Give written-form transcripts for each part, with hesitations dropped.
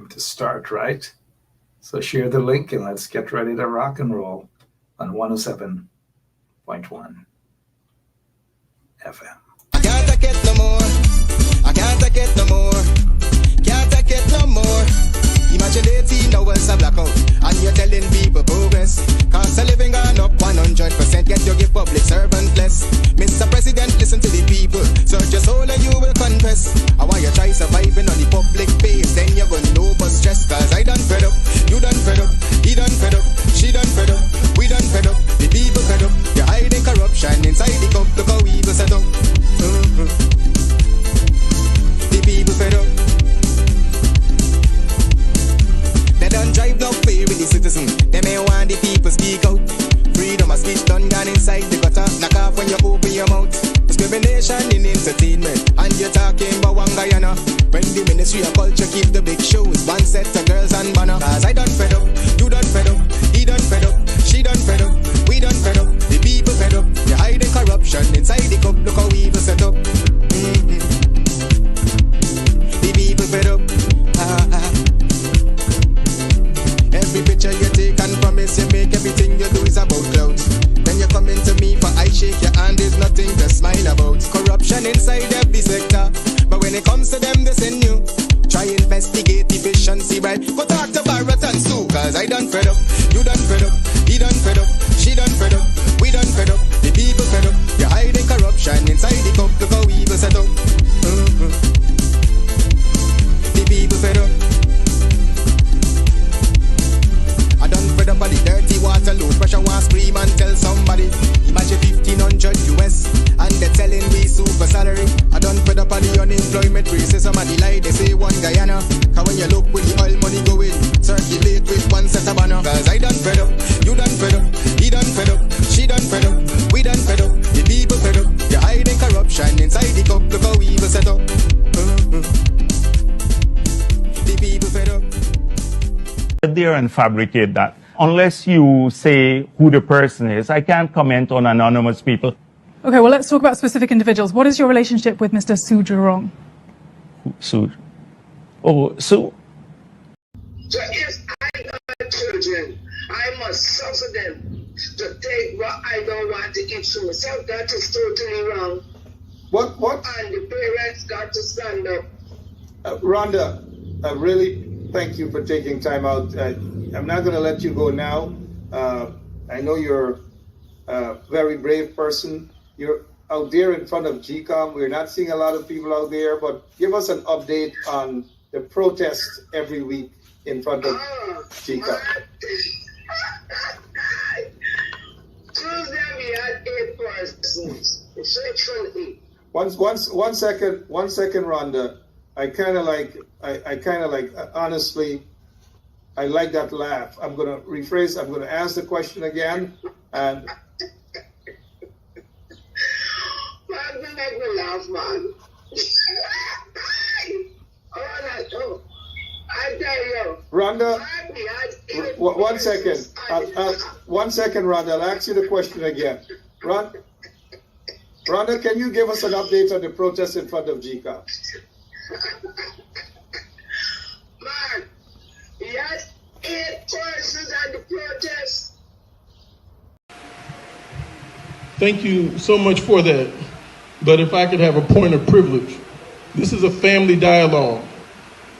to start, right? So share the link and let's get ready to rock and roll on 107.1 FM. I can't take it no more. I can't take it no more. Can't take it no more. Imagine 18 hours of blackout and you're telling people progress. Cost of living gone up 100%, yet you give public servant less. Mr. President, listen to the people. Search your soul and you will confess. I want you try surviving on the public face, then you're gonna know but stress. Cause I done fed up, you done fed up, he done fed up, she done fed up, we done fed up, the people fed up. You're hiding corruption inside the cup, look how we will set up. The people fed up. They don't drive no fear in the citizen. They may want the people speak out. Freedom of speech done gone inside the gutter. Knock off when you open your mouth. Discrimination in entertainment. And you're talking about one Guyana. When the Ministry of Culture keep the big shows. One set of girls and banner. Cause I done fed up, you done fed up, he done fed up, she done fed up, we done fed up, the people fed up. You're hiding corruption inside the cup. Look how we will set up. The people fed up. Every picture you take and promise you make, everything you do is about clouds. Then you come into me for I shake your hand, there's nothing to smile about. Corruption inside every sector, but when it comes to them, they send you. Try investigate efficiency, right? Go talk to Barrett and Sue. Cause I done fed up, you done fed up, he done fed up, she done fed up, we done fed up, the people fed up. You're hiding corruption inside the cup, look how we will set up. The people fed up. Fed up on the dirty water, low pressure, want scream and tell somebody. Imagine 1500 US and they're telling me super salary. I done fed up on the unemployment racism and the lie they say one Guyana. Cause when you look with the oil money going, circulate with one set of banner. Cause I done fed up, you done fed up, he done fed up, she done fed up, we done fed up, the people fed up. You're hiding corruption inside the cup, look how we will set up. The people fed up. There and fabricate that. Unless you say who the person is, I can't comment on anonymous people. Okay, well, let's talk about specific individuals. What is your relationship with Mr. Su Jurong? Su? Oh, Su? So if I got children, I must suffer them to take what I don't want to eat for myself. That is totally wrong. What? And the parents got to stand up. Rhonda, really thank you for taking time out. I'm not going to let you go now. I know you're a very brave person. You're out there in front of GCOM. We're not seeing a lot of people out there, but give us an update on the protests every week in front of GCOM. Tuesday we had 8 persons. One second, Rhonda. I kind of like, honestly, I like that laugh. I'm going to rephrase, I'm going to ask the question again. And man, don't make me laugh, man. I tell you. Rhonda, 1 second. 1 second, Rhonda. I'll ask you the question again. Rhonda, can you give us an update on the protest in front of GCOM? Man, he had 8 persons at the protest. Thank you so much for that. But if I could have a point of privilege, this is a family dialogue.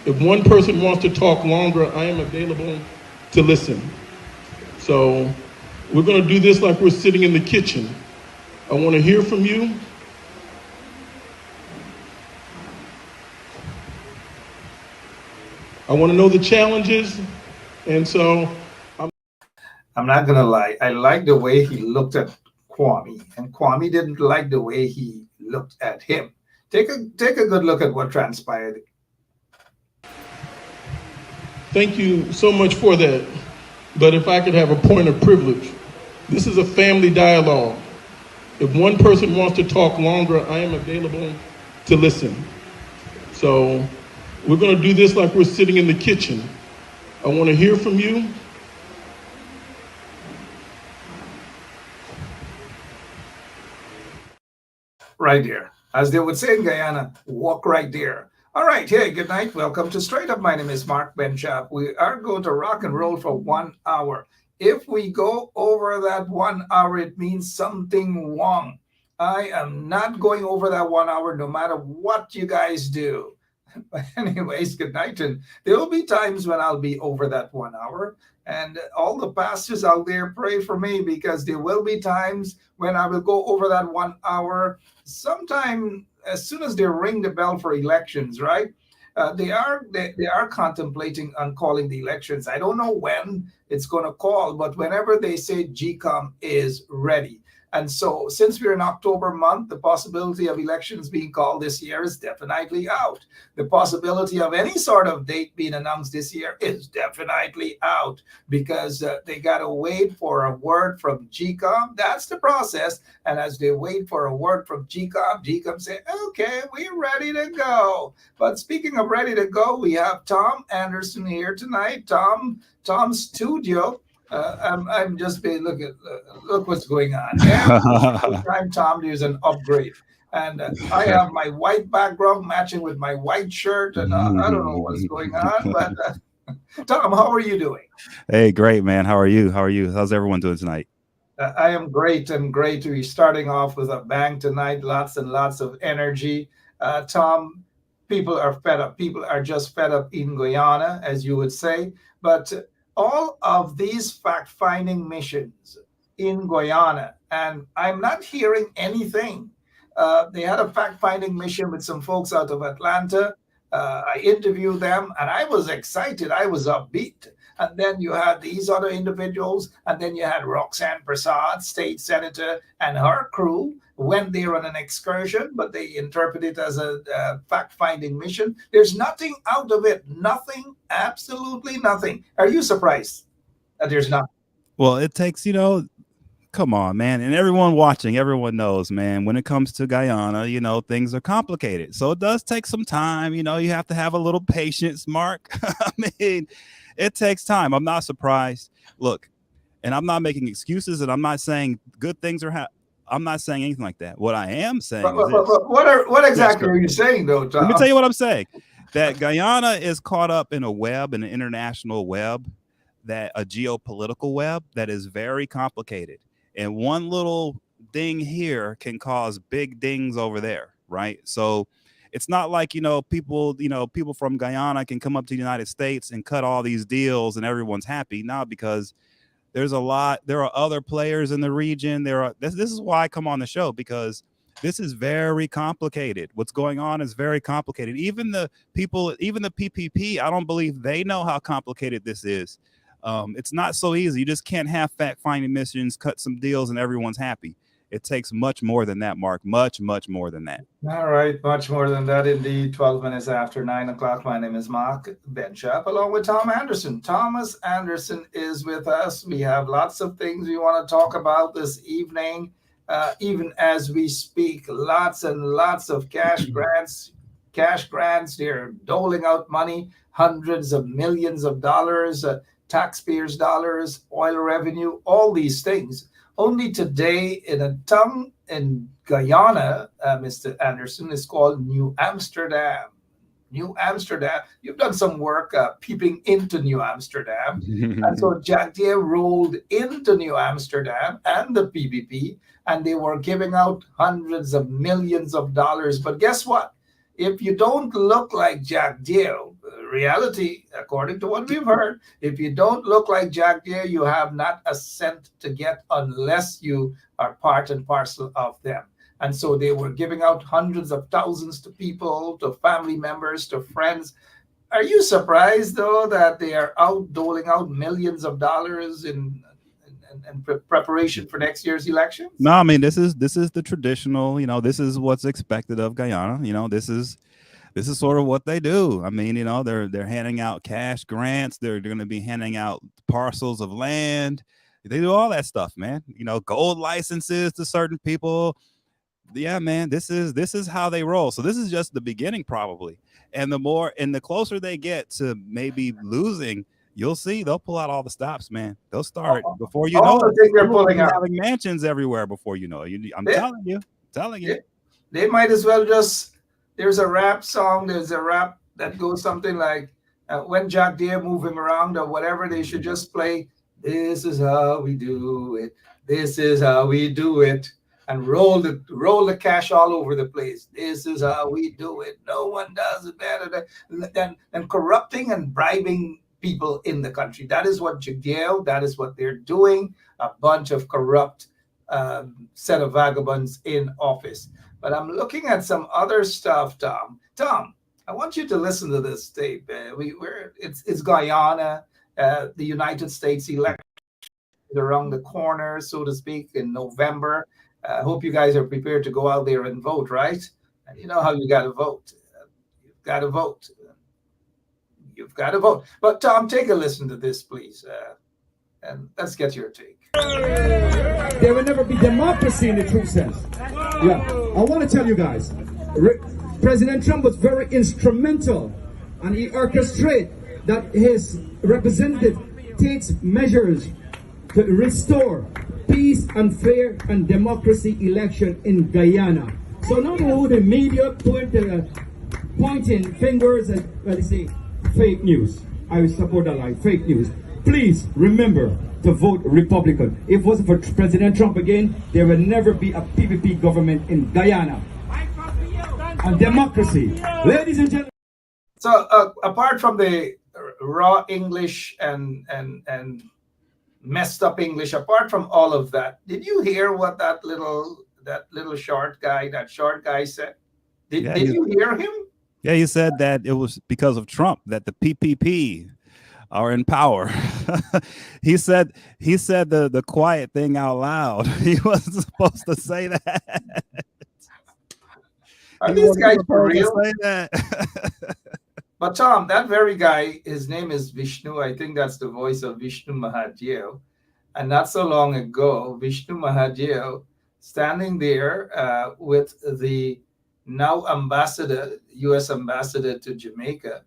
If one person wants to talk longer, I am available to listen. So we're going to do this like we're sitting in the kitchen. I want to hear from you. I want to know the challenges, and so I'm not gonna lie. I like the way he looked at Kwame, and Kwame didn't like the way he looked at him. Take a good look at what transpired. thank you so much for that. But if I could have a point of privilege, this is a family dialogue. If one person wants to talk longer, I am available to listen. So we're going to do this like we're sitting in the kitchen. I want to hear from you. Right there. As they would say in Guyana, walk right there. All right, hey, good night. Welcome to Straight Up. My name is Mark Benchap. We are going to rock and roll for 1 hour. If we go over that 1 hour, it means something wrong. I am not going over that 1 hour no matter what you guys do. But anyways, good night. And there will be times when I'll be over that 1 hour. And all the pastors out there, pray for me, because there will be times when I will go over that 1 hour. Sometime as soon as they ring the bell for elections, right? They are contemplating on calling the elections. I don't know when it's going to call, but whenever they say GCOM is ready. And so since we're in October month, the possibility of elections being called this year is definitely out. The possibility of any sort of date being announced this year is definitely out, because they got to wait for a word from GCOM. That's the process. And as they wait for a word from GCOM say, okay, we're ready to go. But speaking of ready to go, we have Tom Anderson here tonight. Tom's studio. I'm just being look what's going on. Every time, Tom, there's an upgrade, and I have my white background matching with my white shirt, and I don't know what's going on. But Tom, how are you doing? Hey, great, man. How are you? How's everyone doing tonight? I am great. I'm great to be starting off with a bang tonight. Lots and lots of energy. Tom, people are fed up. People are just fed up in Guyana, as you would say, but all of these fact-finding missions in Guyana, and I'm not hearing anything. They had a fact-finding mission with some folks out of Atlanta. I interviewed them, and I was excited. I was upbeat. And then you had these other individuals, and then you had Roxanne Prasad, state senator, and her crew went there on an excursion, but they interpret it as a fact-finding mission. There's nothing out of it. Nothing, absolutely nothing. Are you surprised that there's nothing? Well, it takes, come on, man. And everyone watching, everyone knows, man, when it comes to Guyana, things are complicated. So it does take some time. You have to have a little patience, Mark. I mean, it takes time. I'm not surprised. Look, and I'm not making excuses, and I'm not saying good things are happening. I'm not saying anything like that. What I am saying is what exactly are you saying, though, Tom? Let me tell you what I'm saying. That Guyana is caught up in a web, an international web, a geopolitical web that is very complicated. And one little ding here can cause big dings over there, right? So it's not like, people from Guyana can come up to the United States and cut all these deals and everyone's happy. No, because there are other players in the region. This is why I come on the show, because this is very complicated. What's going on is very complicated. Even the PPP, I don't believe they know how complicated this is. It's not so easy. You just can't have fact-finding missions, cut some deals, and everyone's happy. It takes much more than that, Mark. Much, much more than that. All right, much more than that indeed. 12 minutes after 9 o'clock. My name is Mark Benchap, along with Tom Anderson. Thomas Anderson is with us. We have lots of things we want to talk about this evening, even as we speak. Lots and lots of cash grants. They're doling out money, hundreds of millions of dollars, taxpayers' dollars, oil revenue, all these things. Only today, in a town in Guyana, Mr. Anderson, is called New Amsterdam. New Amsterdam. You've done some work peeping into New Amsterdam. And so Jagdeo rolled into New Amsterdam and the PPP, and they were giving out hundreds of millions of dollars. But guess what? If you don't look like Jagdeo, reality, according to what we've heard, if you don't look like Jagdeo, you have not a cent to get unless you are part and parcel of them. And so they were giving out hundreds of thousands to people, to family members, to friends. Are you surprised, though, that they are out doling out millions of dollars in preparation for next year's elections? No, I mean, this is the traditional, this is what's expected of Guyana. This is sort of what they do. I mean, they're handing out cash grants. They're going to be handing out parcels of land. They do all that stuff, man. Gold licenses to certain people. Yeah, man, this is how they roll. So this is just the beginning, probably. And the closer they get to maybe losing, you'll see they'll pull out all the stops, man. They'll start before you know it. They're pulling out, having mansions everywhere before you know it. I'm telling you. They might as well just there's a rap song. There's a rap that goes something like, when Jagdeo move him around or whatever, they should just play, "This is how we do it. This is how we do it," and roll the cash all over the place. This is how we do it. No one does it better than corrupting and bribing people in the country. That is what Jagdeo, that is what they're doing. A bunch of corrupt set of vagabonds in office. But I'm looking at some other stuff, Tom. Tom, I want you to listen to this tape. It's Guyana, the United States election is around the corner, so to speak, in November. I hope you guys are prepared to go out there and vote, right? And you know how you got to vote. You've got to vote. You've got to vote. But Tom, take a listen to this, please, and let's get your take. There will never be democracy in the true sense. Yeah, I want to tell you guys, President Trump was very instrumental, and he orchestrated that his representative takes measures to restore peace and fair and democracy election in Guyana. So now the media pointing fingers at, let's say, fake news. I will support that line, fake news. Please remember to vote Republican. If it wasn't for President Trump again, there will never be a PPP government in Guyana. And democracy. Ladies and gentlemen. So apart from the raw English and messed up English, apart from all of that, did you hear what that little short guy said? Did you hear him? Yeah, he said that it was because of Trump that the PPP are in power. he said the quiet thing out loud. He wasn't supposed to say that. Are these guys for real? Say that. But Tom, that very guy, his name is Vishnu. I think that's the voice of Vishnu Mahadeo. And not so long ago, Vishnu Mahadeo standing there with the now U.S. ambassador to Jamaica.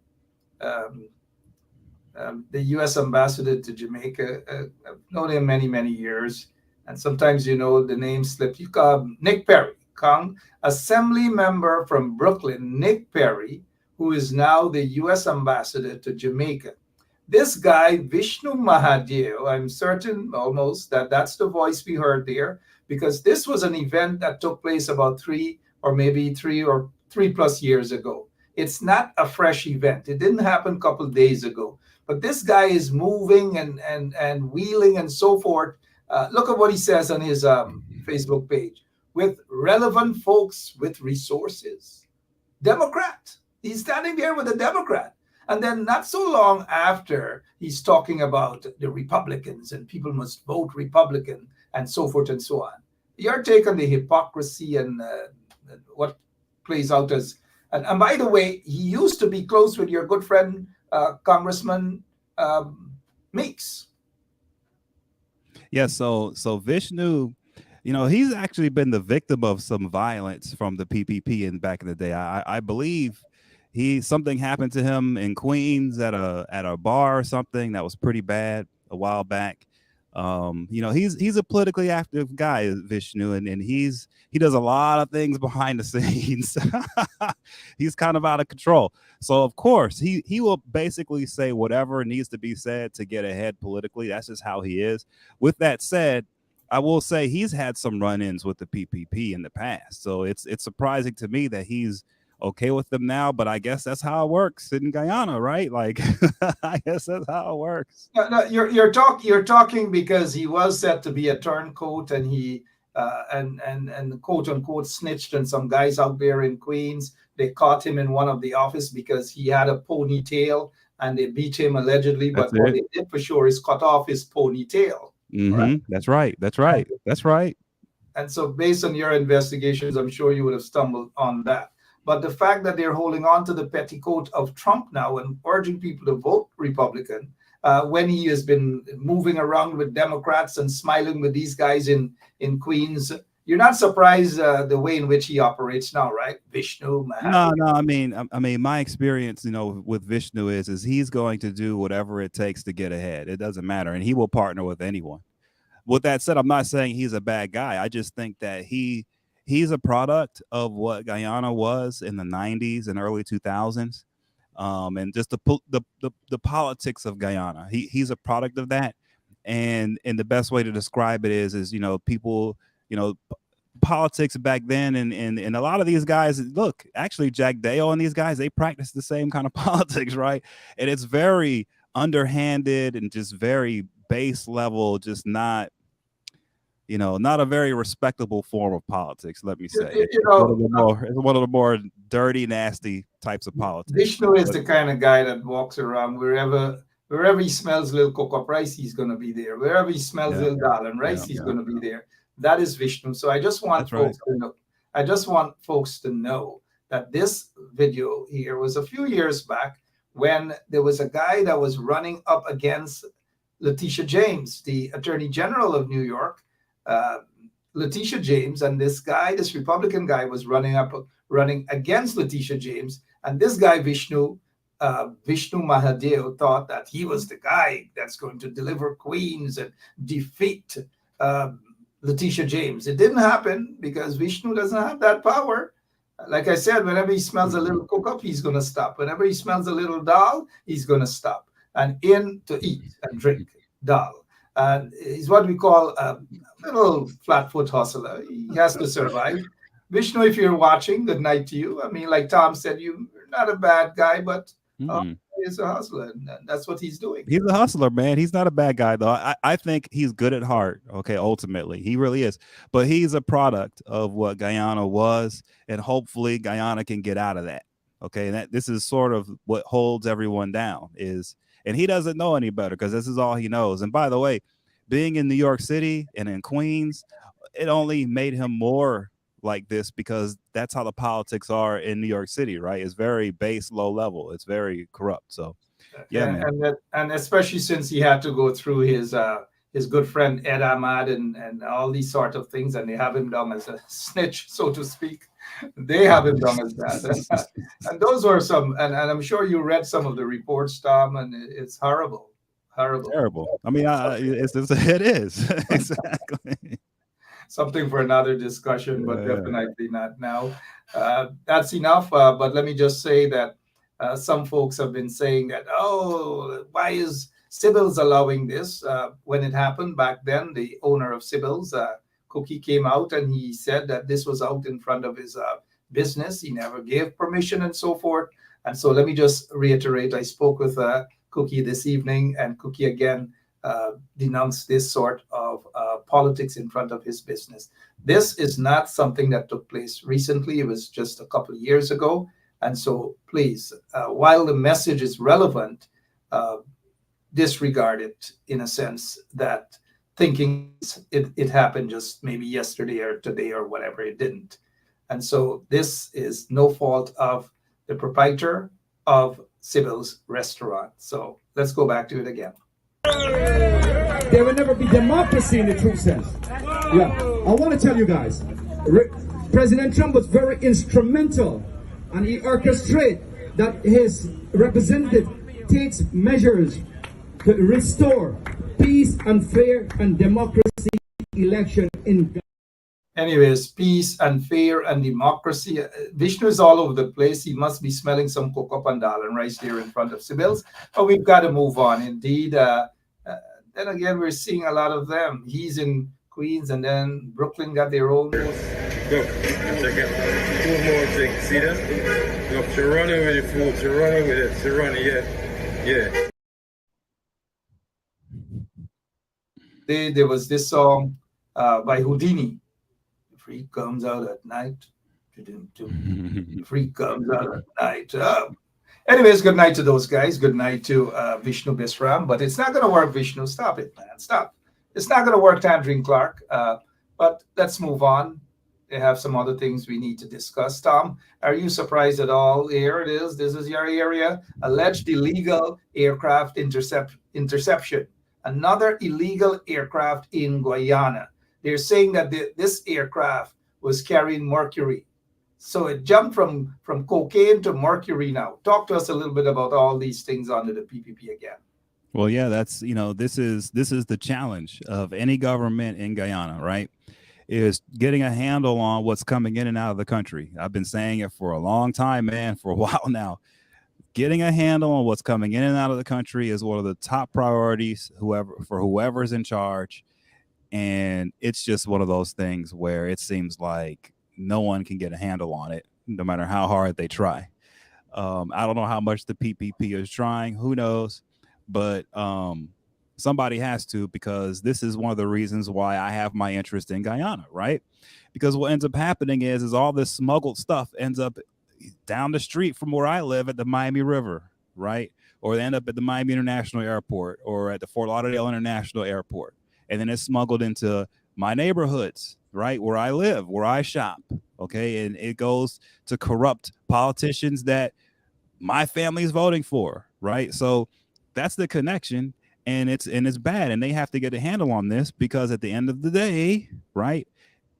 The U.S. ambassador to Jamaica, I've known him many, many years. And sometimes, the name slips. You call Nick Perry, Assembly member from Brooklyn, Nick Perry, who is now the U.S. ambassador to Jamaica. This guy, Vishnu Mahadeo, I'm certain almost that that's the voice we heard there, because this was an event that took place about 3 plus years ago. It's not a fresh event. It didn't happen a couple of days ago. But this guy is moving and wheeling and so forth. Look at what he says on his Facebook page. With relevant folks with resources. Democrat. He's standing there with a Democrat. And then not so long after, he's talking about the Republicans and people must vote Republican and so forth and so on. Your take on the hypocrisy and what plays out as... And by the way, he used to be close with your good friend, Congressman Meeks. Yeah, so Vishnu, he's actually been the victim of some violence from the PPP back in the day. I believe something happened to him in Queens at a bar or something that was pretty bad a while back. He's a politically active guy, Vishnu, and he does a lot of things behind the scenes. He's kind of out of control. So of course he will basically say whatever needs to be said to get ahead politically. That's just how he is. With that said, I will say he's had some run-ins with the PPP in the past. So it's surprising to me that he's okay with them now, but I guess that's how it works in Guyana, right? Like, I guess that's how it works. No, you're talking because he was said to be a turncoat, and he and quote unquote snitched on some guys out there in Queens. They caught him in one of the office because he had a ponytail, and they beat him allegedly. But what they did for sure is cut off his ponytail. Mm-hmm. Right? That's right. And so, based on your investigations, I'm sure you would have stumbled on that. But the fact that they're holding on to the petticoat of Trump now and urging people to vote Republican when he has been moving around with Democrats and smiling with these guys in Queens, you're not surprised the way in which he operates now, right? Vishnu Mahadeo. No. I mean, my experience, with Vishnu is he's going to do whatever it takes to get ahead. It doesn't matter, and he will partner with anyone. With that said, I'm not saying he's a bad guy. I just think that he he's a product of what Guyana was in the 90s and early 2000s, and just the politics of Guyana. He's a product of that, and the best way to describe it is people, politics back then, and a lot of these guys, look, actually Jagdeo and these guys, they practice the same kind of politics, right? And it's very underhanded and just very base level, just not a very respectable form of politics, let me say. It's one of the more dirty, nasty types of politics. Vishnu is the kind of guy that walks around wherever he smells little cocoa rice, he's going to be there. Wherever he smells little dal and rice, he's going to be there. That is Vishnu. So I just want folks to know that this video here was a few years back when there was a guy that was running up against Letitia James, the Attorney General of New York. Letitia James, and this Republican guy was running against Letitia James, and this guy Vishnu Mahadeo thought that he was the guy that's going to deliver queens and defeat Letitia James. It didn't happen because Vishnu doesn't have that power. Like I said, whenever he smells a little cook-up, he's going to stop. Whenever he smells a little dal, he's going to stop and in to eat and drink dal. He's what we call a little flat-foot hustler. He has to survive. Vishnu, if you're watching, good night to you. I mean, like Tom said, you're not a bad guy, but he's a hustler, and that's what he's doing. He's a hustler, man. He's not a bad guy, though. I think he's good at heart, okay, ultimately. He really is. But he's a product of what Guyana was, and hopefully Guyana can get out of that, okay? And this is sort of what holds everyone down is... And he doesn't know any better because this is all he knows. And by the way, being in New York City and in Queens, it only made him more like this because that's how the politics are in New York City, right? It's very base, low level. It's very corrupt. So, yeah, and especially since he had to go through his good friend Ed Ahmad and all these sort of things, and they have him down as a snitch, so to speak. They have him down as that. And those were some, and I'm sure you read some of the reports, Tom, and it's horrible. Terrible. I mean, it is. Exactly. Something for another discussion, but definitely not now. That's enough. But let me just say that some folks have been saying that, why is Sybil's allowing this? When it happened back then, the owner of Sybil's, Cookie, came out and he said that this was out in front of his business. He never gave permission and so forth. And so let me just reiterate, I spoke with Cookie this evening, and Cookie again denounced this sort of politics in front of his business. This is not something that took place recently. It was just a couple of years ago. And so please, while the message is relevant, disregard it in a sense that thinking it happened just maybe yesterday or today or whatever. It didn't. And so this is no fault of the proprietor of Sybil's restaurant. So let's go back to it again. There will never be democracy in the true sense. Yeah, I want to tell you guys, President Trump was very instrumental, and he orchestrated that his representative takes measures to restore peace and fair and democracy election in Ghana. Anyways, peace and fair and democracy. Vishnu is all over the place. He must be smelling some cocoa and dal and rice there in front of Sybil's. But we've got to move on. Indeed, then again, we're seeing a lot of them. He's in Queens, and then Brooklyn got their own. Go. Check it. Two more things. See that? Look, she's running with the food. She's running with it. She's running, yeah. There was this song by Houdini. The freak comes out at night. The freak comes out at night. Anyways, good night to those guys. Good night to Vishnu Bisram. But it's not going to work, Vishnu. Stop it, man. Stop. It's not going to work, Tandrine Clark. But let's move on. They have some other things we need to discuss. Tom, are you surprised at all? Here it is. This is your area. Alleged illegal aircraft interception. Another illegal aircraft in Guyana. They're saying that this aircraft was carrying mercury. So it jumped from cocaine to mercury now. Talk to us a little bit about all these things under the PPP again. Well, yeah, that's, this is the challenge of any government in Guyana, right? is getting a handle on what's coming in and out of the country. I've been saying it for a long time, man, for a while now. Getting a handle on what's coming in and out of the country is one of the top priorities whoever's in charge. And it's just one of those things where it seems like no one can get a handle on it, no matter how hard they try. I don't know how much the PPP is trying. Who knows? But somebody has to, because this is one of the reasons why I have my interest in Guyana, right? Because what ends up happening is all this smuggled stuff ends up down the street from where I live at the Miami River, right? Or they end up at the Miami International Airport or at the Fort Lauderdale International Airport. And then it's smuggled into my neighborhoods, right? Where I live, where I shop. Okay. And it goes to corrupt politicians that my family is voting for, right? So that's the connection. And it's bad. And they have to get a handle on this, because at the end of the day, right,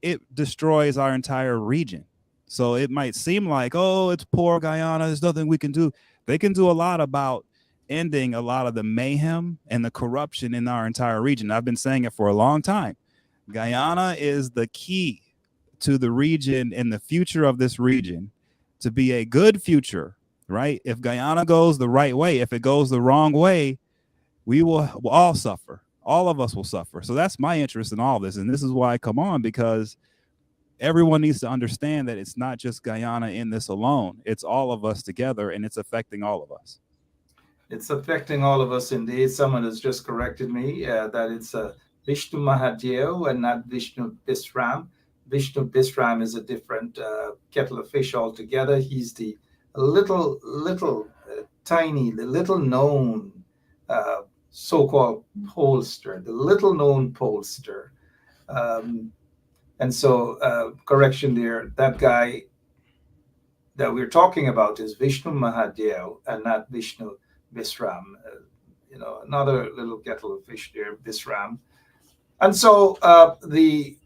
it destroys our entire region. So it might seem like, oh, it's poor Guyana, there's nothing we can do. They can do a lot about ending a lot of the mayhem and the corruption in our entire region. I've been saying it for a long time. Guyana is the key to the region and the future of this region to be a good future, right? If Guyana goes the right way, if it goes the wrong way, we'll all suffer. All of us will suffer. So that's my interest in all this. And this is why I come on, because everyone needs to understand that it's not just Guyana in this alone. It's all of us together, and it's affecting all of us. It's affecting all of us indeed. Someone has just corrected me that it's Vishnu Mahadeo and not Vishnu Bisram. Vishnu Bisram is a different kettle of fish altogether. He's the tiny, the little known so-called pollster, the little known pollster. And so, correction there, that guy that we're talking about is Vishnu Mahadeo and not Vishnu Bisram. Another little kettle of fish there, Bisram. And so the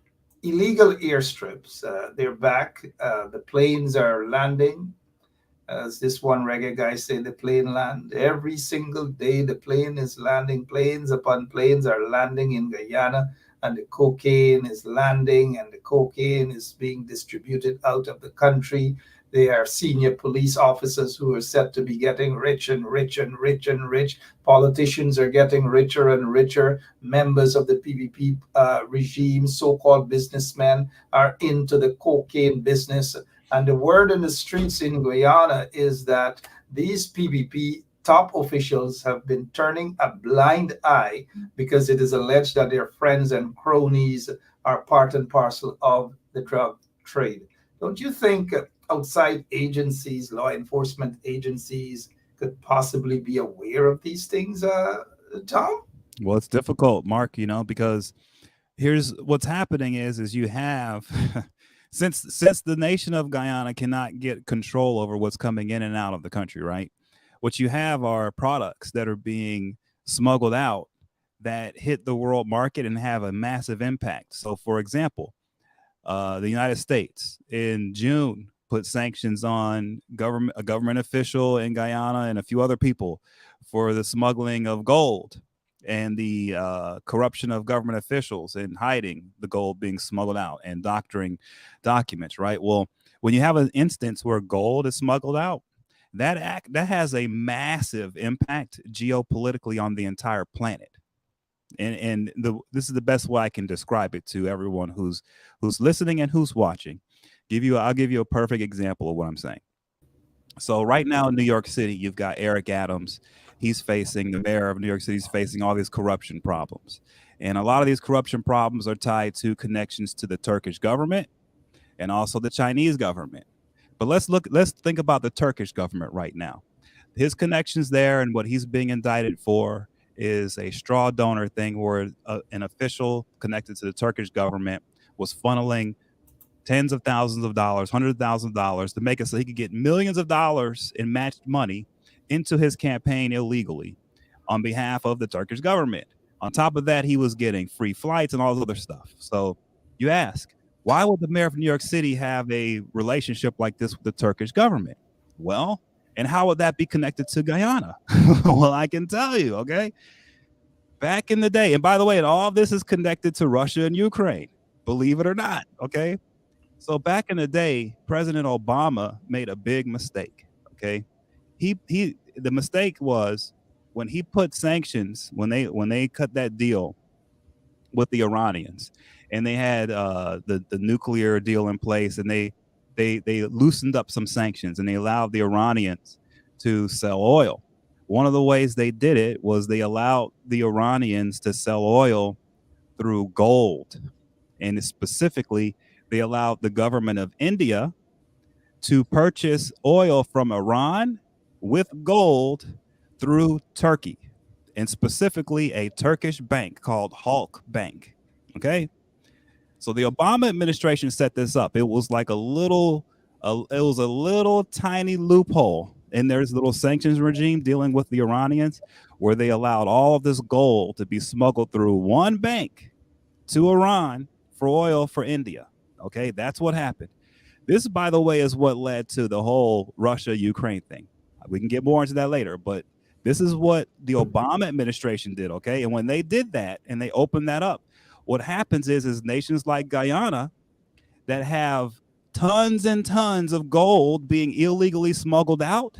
illegal airstrips, they're back. The planes are landing. As this one reggae guy said, the plane land. Every single day, the plane is landing. Planes upon planes are landing in Guyana, and the cocaine is landing, and the cocaine is being distributed out of the country. They are senior police officers who are set to be getting rich and rich and rich and rich. Politicians are getting richer and richer. Members of the PPP regime, so-called businessmen, are into the cocaine business. And the word in the streets in Guyana is that these PPP top officials have been turning a blind eye because it is alleged that their friends and cronies are part and parcel of the drug trade. Don't you think outside agencies, law enforcement agencies, could possibly be aware of these things, Tom? Well, it's difficult, Mark, because here's what's happening is you have since the nation of Guyana cannot get control over what's coming in and out of the country, right? What you have are products that are being smuggled out that hit the world market and have a massive impact. So, for example, the United States in June put sanctions on a government official in Guyana and a few other people for the smuggling of gold and the corruption of government officials and hiding the gold being smuggled out and doctoring documents, right? Well, when you have an instance where gold is smuggled out, that has a massive impact geopolitically on the entire planet. And this is the best way I can describe it to everyone who's listening and who's watching. I'll give you a perfect example of what I'm saying. So right now in New York City, you've got Eric Adams. The mayor of New York City is facing all these corruption problems. And a lot of these corruption problems are tied to connections to the Turkish government and also the Chinese government. But let's think about the Turkish government right now. His connections there and what he's being indicted for is a straw donor thing where an official connected to the Turkish government was funneling tens of thousands of dollars, $100,000 to make it so he could get millions of dollars in matched money into his campaign illegally on behalf of the Turkish government. On top of that, he was getting free flights and all this other stuff. So you ask, why would the mayor of New York City have a relationship like this with the Turkish government? Well, and how would that be connected to Guyana? Well, I can tell you, okay? Back in the day, and by the way, all of this is connected to Russia and Ukraine. believe it or not. Okay. So back in the day, President Obama made a big mistake. Okay. The mistake was when he put sanctions, when they cut that deal with the Iranians, and they had the nuclear deal in place, and they loosened up some sanctions, and they allowed the Iranians to sell oil. One of the ways they did it was they allowed the Iranians to sell oil through gold, and specifically they allowed the government of India to purchase oil from Iran with gold through Turkey, and specifically a Turkish bank called Halk Bank. Okay. So the Obama administration set this up. It was like a little tiny loophole in their little sanctions regime dealing with the Iranians, where they allowed all of this gold to be smuggled through one bank to Iran for oil for India. Okay. That's what happened. This, by the way, is what led to the whole Russia-Ukraine thing. We can get more into that later, but this is what the Obama administration did, okay? And when they did that and they opened that up, what happens is nations like Guyana that have tons and tons of gold being illegally smuggled out,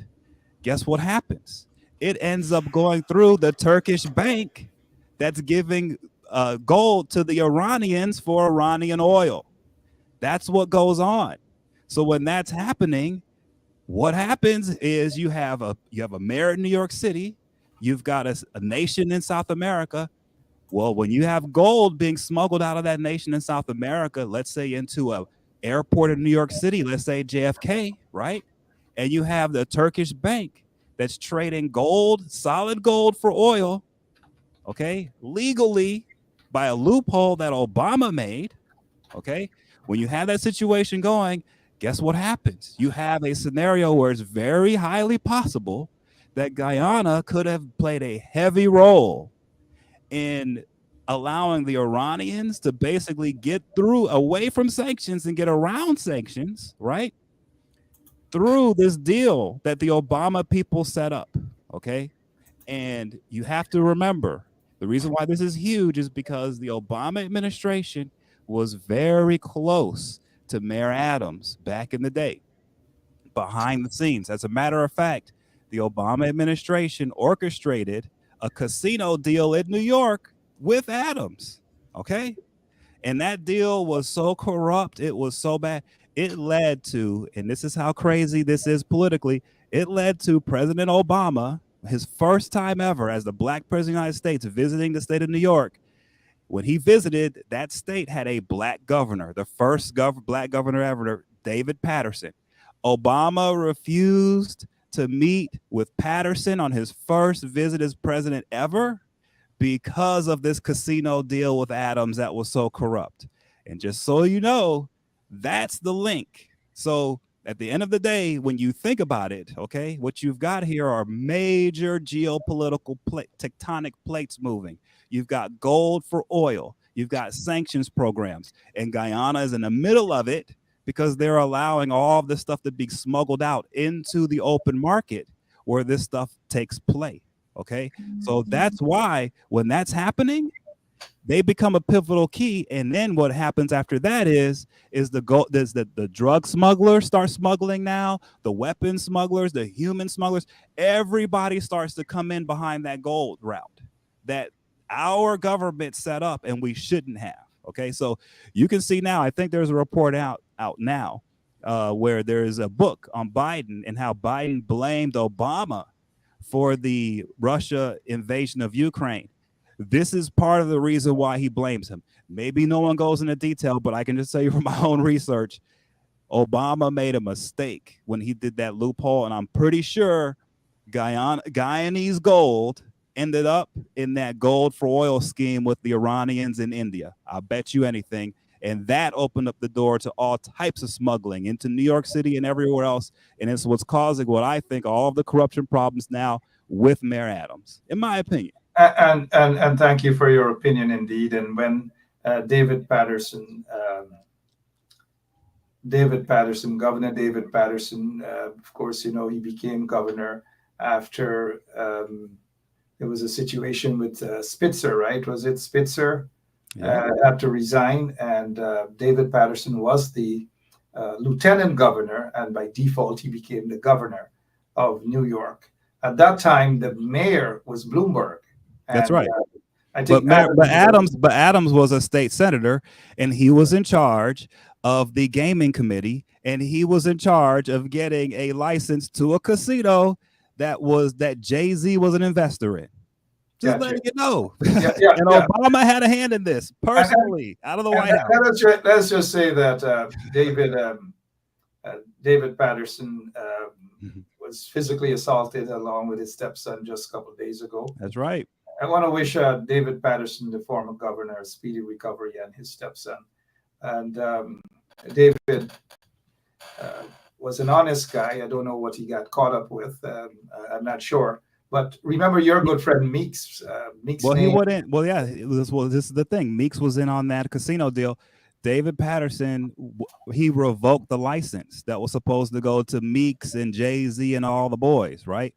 guess what happens? It ends up going through the Turkish bank that's giving gold to the Iranians for Iranian oil. That's what goes on. So when that's happening, what happens is you have a mayor in New York City, you've got a nation in South America. Well, when you have gold being smuggled out of that nation in South America, let's say into a airport in New York City, let's say JFK, right? And you have the Turkish bank that's trading gold, solid gold for oil, okay, legally by a loophole that Obama made, okay? When you have that situation going, guess what happens? You have a scenario where it's very highly possible that Guyana could have played a heavy role in allowing the Iranians to basically get through away from sanctions and get around sanctions, right? Through this deal that the Obama people set up, okay? And you have to remember, the reason why this is huge is because the Obama administration was very close to Mayor Adams back in the day, behind the scenes. As a matter of fact, the Obama administration orchestrated a casino deal in New York with Adams, okay? And that deal was so corrupt, it was so bad, it led to, and this is how crazy this is politically, it led to President Obama, his first time ever as the Black president of the United States, visiting the state of New York. When he visited, that state had a Black governor, the first Black governor ever, David Patterson. Obama refused to meet with Patterson on his first visit as president ever because of this casino deal with Adams that was so corrupt. And just so you know, that's the link. So at the end of the day, when you think about it, okay, what you've got here are major geopolitical tectonic plates moving. You've got gold for oil. You've got sanctions programs. And Guyana is in the middle of it because they're allowing all of this stuff to be smuggled out into the open market where this stuff takes play. Okay. So that's why when that's happening, they become a pivotal key. And then what happens after that is the drug smugglers start smuggling now, the weapon smugglers, the human smugglers, everybody starts to come in behind that gold route that our government set up and we shouldn't have. Okay, so you can see now, I think there's a report out now where there's a book on Biden and how Biden blamed Obama for the Russia invasion of Ukraine. This is part of the reason why he blames him. Maybe no one goes into detail, but I can just tell you from my own research, Obama made a mistake when he did that loophole, and I'm pretty sure Guyanese gold ended up in that gold for oil scheme with the Iranians in India. I'll bet you anything. And that opened up the door to all types of smuggling into New York City and everywhere else. And it's what's causing what I think all of the corruption problems now with Mayor Adams, in my opinion. And thank you for your opinion indeed. And when Governor David Patterson, of course, you know, he became governor after there was a situation with Spitzer, right? Was it Spitzer? had to resign, and David Patterson was the lieutenant governor, and by default, he became the governor of New York. At that time, the mayor was Bloomberg. That's right. I think but Adams was a state senator, and he was in charge of the gaming committee, and he was in charge of getting a license to a casino that Jay-Z was an investor in. Just letting you know. And Obama had a hand in this personally out of the White House. Let's just say that David Patterson was physically assaulted along with his stepson just a couple of days ago. That's right. I want to wish David Patterson, the former governor, a speedy recovery, and his stepson. And David was an honest guy. I don't know what he got caught up with. I'm not sure. But remember your good friend Meeks. He wouldn't. Well, yeah. This is the thing. Meeks was in on that casino deal. David Patterson, he revoked the license that was supposed to go to Meeks and Jay-Z and all the boys, right?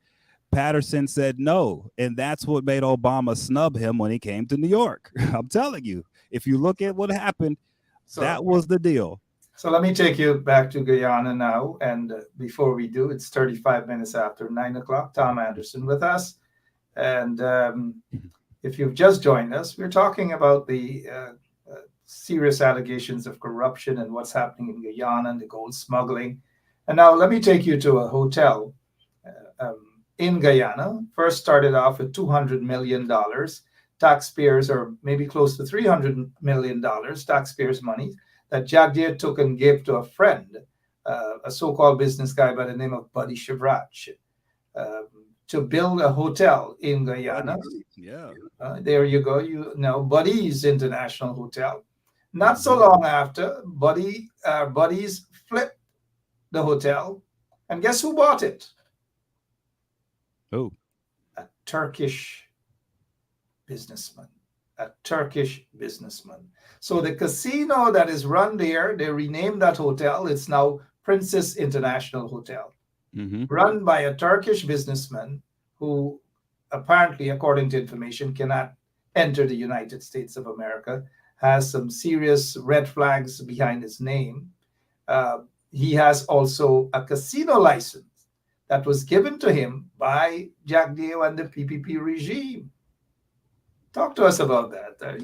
Patterson said no, and that's what made Obama snub him when he came to New York. I'm telling you, if you look at what happened, that was the deal. So let me take you back to Guyana now. And before we do, it's 35 minutes after 9 o'clock. Tom Anderson with us. And if you've just joined us, we're talking about the serious allegations of corruption and what's happening in Guyana and the gold smuggling. And now let me take you to a hotel in Guyana. First started off with $200 million. Taxpayers, or maybe close to $300 million, taxpayers' money that Jagdeo took and gave to a friend, a so-called business guy by the name of Buddy Shivrach, to build a hotel in Guyana. There you go. You know, Buddy's International Hotel. Not so long after, Buddy's flipped the hotel. And guess who bought it? Oh. A Turkish businessman. A Turkish businessman. So the casino that is run there, they renamed that hotel. It's now Princess International Hotel, run by a Turkish businessman who apparently, according to information, cannot enter the United States of America, has some serious red flags behind his name. He has also a casino license that was given to him by Jagdeo and the PPP regime. Talk to us about that.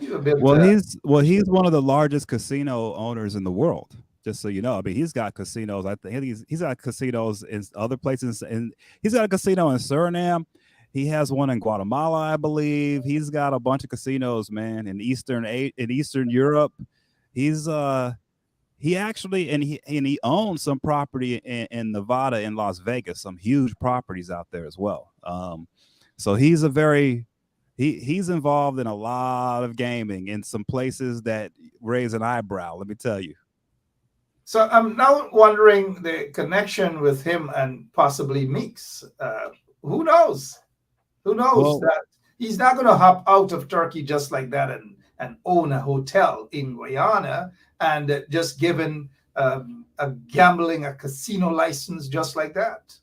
He's one of the largest casino owners in the world. Just so you know, I mean, he's got casinos. I think he's got casinos in other places, and he's got a casino in Suriname. He has one in Guatemala, I believe. He's got a bunch of casinos, man, in Eastern Europe. He's he owns some property in Nevada and Las Vegas, some huge properties out there as well. So he's he's involved in a lot of gaming in some places that raise an eyebrow, let me tell you. So I'm now wondering the connection with him and possibly Meeks. Who knows? Who knows that he's not going to hop out of Turkey just like that and own a hotel in Guyana and just given a casino license just like that.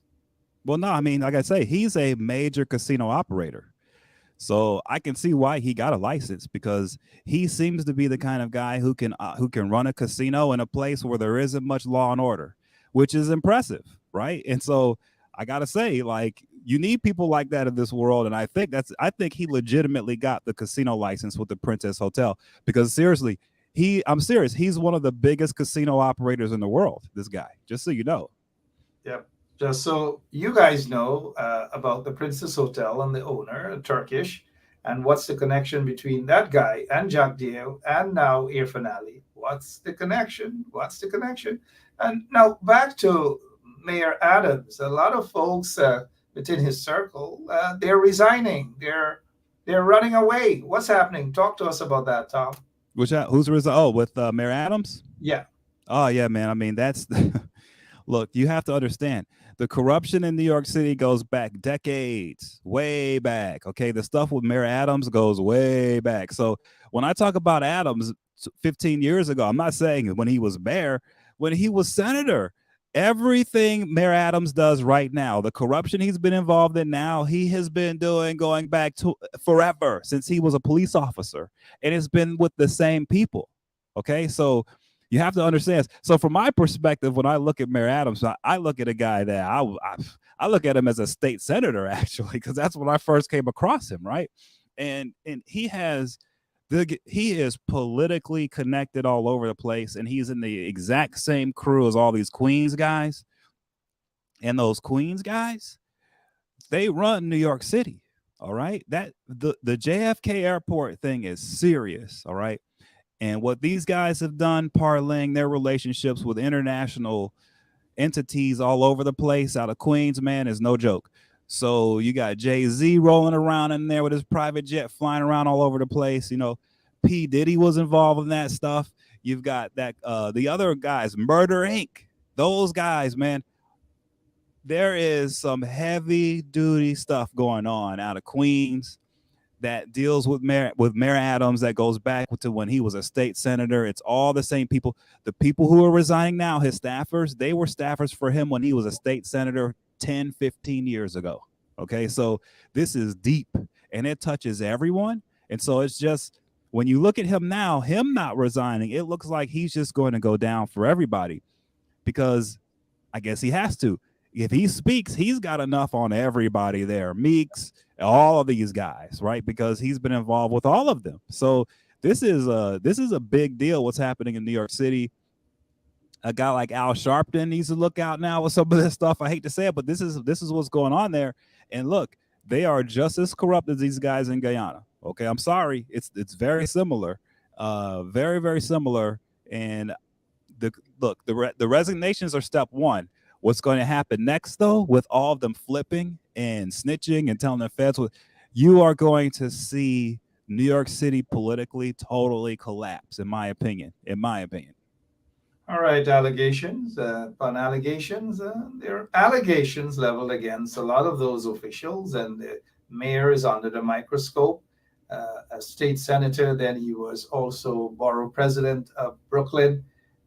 Well, no, I mean, like I say, he's a major casino operator. So I can see why he got a license, because he seems to be the kind of guy who can run a casino in a place where there isn't much law and order, which is impressive, right? And so I gotta say, like, you need people like that in this world, and I think he legitimately got the casino license with the Princess Hotel, because seriously, I'm serious, he's one of the biggest casino operators in the world. This guy, just so you know. Yep. Just so you guys know about the Princess Hotel and the owner, Turkish, and what's the connection between that guy and Jagdeo and now Irfaan Ali. What's the connection? What's the connection? And now back to Mayor Adams. A lot of folks within his circle, they're resigning. They're running away. What's happening? Talk to us about that, Tom. Who's resigning? Oh, with Mayor Adams? Yeah. Oh, yeah, man. I mean, that's look, you have to understand. The corruption in New York City goes back decades, way back. Okay, the stuff with Mayor Adams goes way back. So when I talk about Adams 15 years ago, I'm not saying when he was mayor, when he was senator, everything Mayor Adams does right now, the corruption he's been involved in now, he has been doing going back to forever since he was a police officer, and it's been with the same people. Okay, so you have to understand. So from my perspective, when I look at Mayor Adams, I look at a guy that I look at him as a state senator, actually, because that's when I first came across him, right? And he is politically connected all over the place, and he's in the exact same crew as all these Queens guys. And those Queens guys, they run New York City. All right. That the JFK airport thing is serious. All right. And what these guys have done, parlaying their relationships with international entities all over the place out of Queens, man, is no joke. So you got Jay-Z rolling around in there with his private jet flying around all over the place. You know, P. Diddy was involved in that stuff. You've got that the other guys, Murder Inc. Those guys, man. There is some heavy duty stuff going on out of Queens that deals with Mayor Adams, that goes back to when he was a state senator. It's all the same people. The people who are resigning now, his staffers, they were staffers for him when he was a state senator 10, 15 years ago. Okay, so this is deep, and it touches everyone. And so it's just, when you look at him now, him not resigning, it looks like he's just going to go down for everybody, because I guess he has to. If he speaks, he's got enough on everybody there. Meeks, all of these guys, right? Because he's been involved with all of them. So this is a big deal what's happening in New York City. A guy like Al Sharpton needs to look out now with some of this stuff. I hate to say it, but this is what's going on there. And look, they are just as corrupt as these guys in Guyana. Okay, I'm sorry. It's very similar. Very, very similar. And the resignations are step one. What's going to happen next, though, with all of them flipping and snitching and telling the feds, you are going to see New York City politically totally collapse, in my opinion. All right, allegations upon allegations. There are allegations leveled against a lot of those officials, and the mayor is under the microscope. A state senator, then he was also borough president of Brooklyn,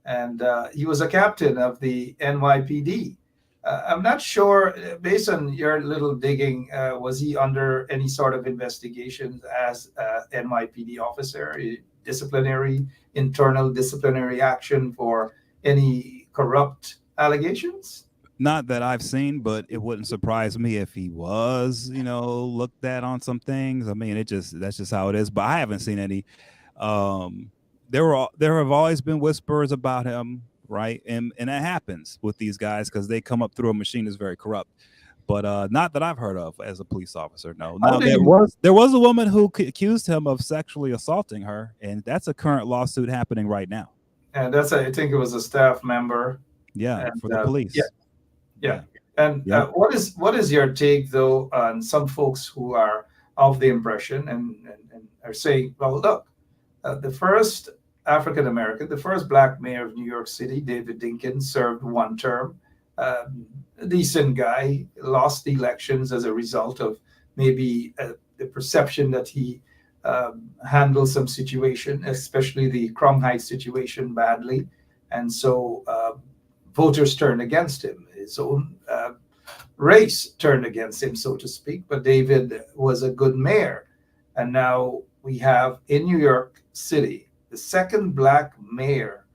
and he was a captain of the NYPD. I'm not sure, based on your little digging, was he under any sort of investigations as NYPD officer, internal disciplinary action for any corrupt allegations? Not that I've seen, but it wouldn't surprise me if he was, looked at on some things. I mean, that's just how it is. But I haven't seen any. There have always been whispers about him, right? And that happens with these guys because they come up through a machine that's very corrupt. But not that I've heard of as a police officer. No. Now, there was a woman who accused him of sexually assaulting her, and that's a current lawsuit happening right now. And I think it was a staff member. Yeah, and, for the police. Yeah. And what is your take, though, on some folks who are of the impression and are saying, well, look, the first African-American, the first black mayor of New York City, David Dinkins, served one term. A decent guy, lost the elections as a result of maybe the perception that he handled some situation, especially the Crown Heights situation, badly. And so voters turned against him. His own race turned against him, so to speak. But David was a good mayor. And now we have in New York City the second black mayor.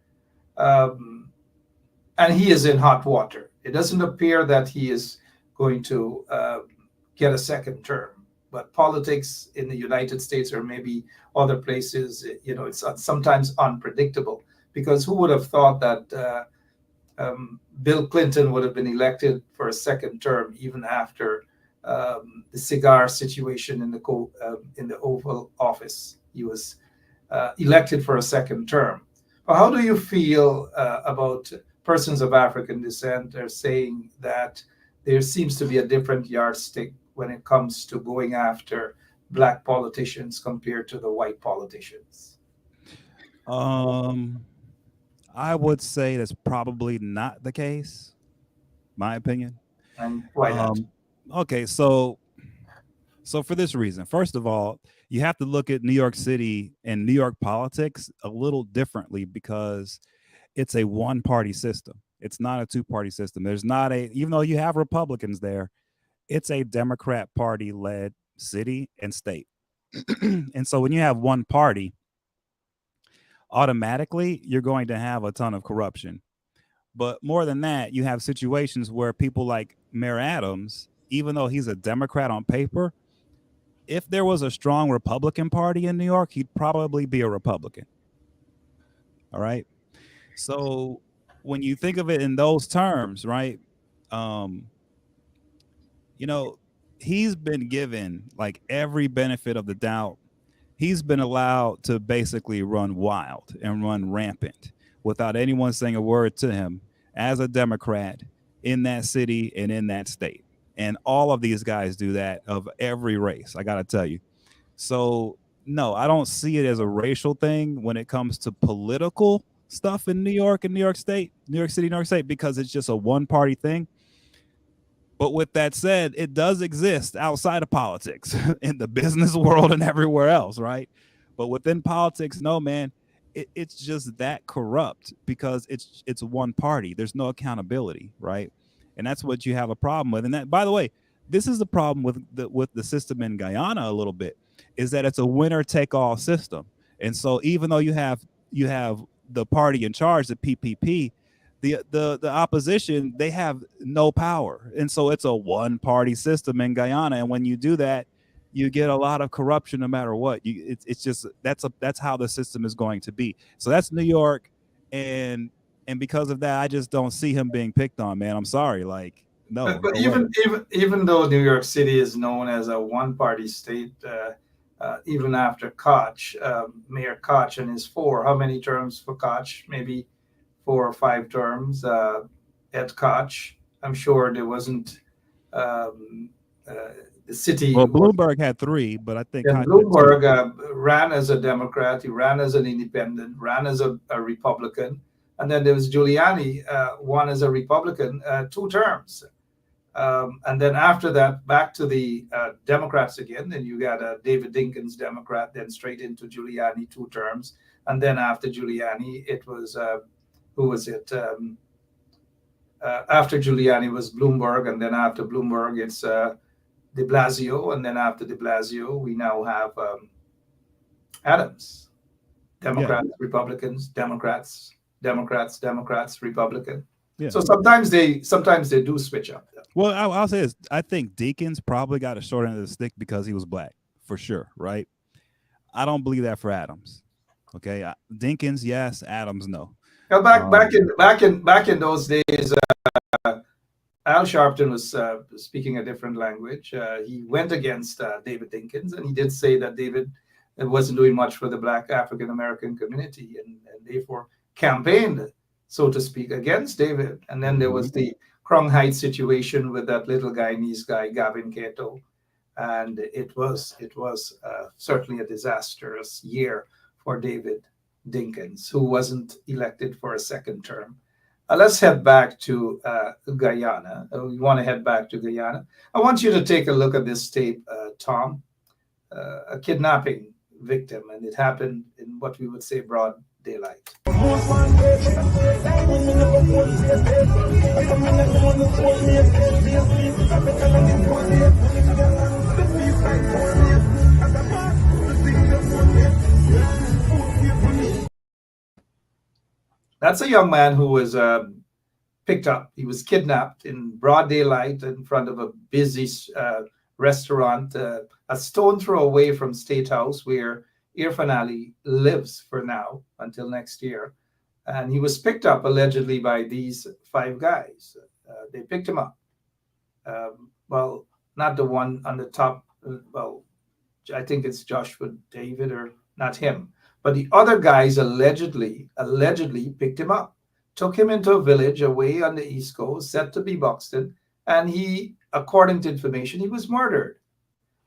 And he is in hot water. It doesn't appear that he is going to get a second term. But politics in the United States or maybe other places, it's sometimes unpredictable. Because who would have thought that Bill Clinton would have been elected for a second term even after the cigar situation in the Oval Office? He was elected for a second term. But how do you feel about persons of African descent are saying that there seems to be a different yardstick when it comes to going after black politicians compared to the white politicians? I would say that's probably not the case, my opinion. And why not? Okay, so for this reason, first of all, you have to look at New York City and New York politics a little differently because it's a one-party system. It's not a two-party system. There's not even though you have Republicans there, it's a Democrat party-led city and state. And so when you have one party, automatically you're going to have a ton of corruption. But more than that, you have situations where people like Mayor Adams, even though he's a Democrat on paper, if there was a strong Republican party in New York, he'd probably be a Republican. All right. So when you think of it in those terms, right? You know, he's been given like every benefit of the doubt. He's been allowed to basically run wild and run rampant without anyone saying a word to him as a Democrat in that city and in that state. And all of these guys do that of every race, I got to tell you. So, no, I don't see it as a racial thing when it comes to political stuff in New York and New York State, New York City, New York State, because it's just a one-party thing. But with that said, it does exist outside of politics in the business world and everywhere else, right? But within politics, no, man, it's just that corrupt because it's one party. There's no accountability, right? And that's what you have a problem with. And that, by the way, this is the problem with the system in Guyana a little bit, is that it's a winner-take-all system. And so even though you have the party in charge, the PPP, the opposition, they have no power. And so it's a one-party system in Guyana. And when you do that, you get a lot of corruption no matter what. It's just that's how the system is going to be. So that's New York, and because of that, I just don't see him being picked on, man. I'm sorry, like no. But even though New York City is known as a one-party state, even after Koch, Mayor Koch and his how many terms for Koch? Maybe 4 or 5 terms at Koch. I'm sure there wasn't the city. Well, Bloomberg had 3, but I think Bloomberg ran as a Democrat, he ran as an independent, ran as a Republican, and then there was Giuliani, won as a Republican 2 terms. And then after that, back to the Democrats again. Then you got David Dinkins, Democrat, then straight into Giuliani, 2 terms. And then after Giuliani, it was, who was it? After Giuliani was Bloomberg, and then after Bloomberg, it's de Blasio, and then after de Blasio, we now have Adams. Democrats, yeah. Republicans, Democrats, Republican. Yeah. So sometimes they do switch up. Well, I'll say this. I think Dinkins probably got a short end of the stick because he was black, for sure, right? I don't believe that for Adams. Okay, Dinkins, yes. Adams, no. Now back in those days, Al Sharpton was speaking a different language. He went against David Dinkins, and he did say that David wasn't doing much for the Black African American community, and therefore campaigned, so to speak, against David. And then there was the Krong Heights situation with that little Guyanese guy, Gavin Keto, and it was certainly a disastrous year for David Dinkins, who wasn't elected for a second term. Let's head back to Guyana. We want to head back to Guyana. I want you to take a look at this tape, Tom, a kidnapping victim, and it happened in what we would say broad daylight. That's a young man who was picked up. He was kidnapped in broad daylight in front of a busy restaurant, a stone throw away from State House, where Irfaan Ali lives for now until next year. And he was picked up allegedly by these 5 guys. They picked him up. Well, not the one on the top. Well, I think it's Joshua David, or not him. But the other guys allegedly picked him up, took him into a village away on the East Coast, said to be Buxton, and he, according to information, he was murdered.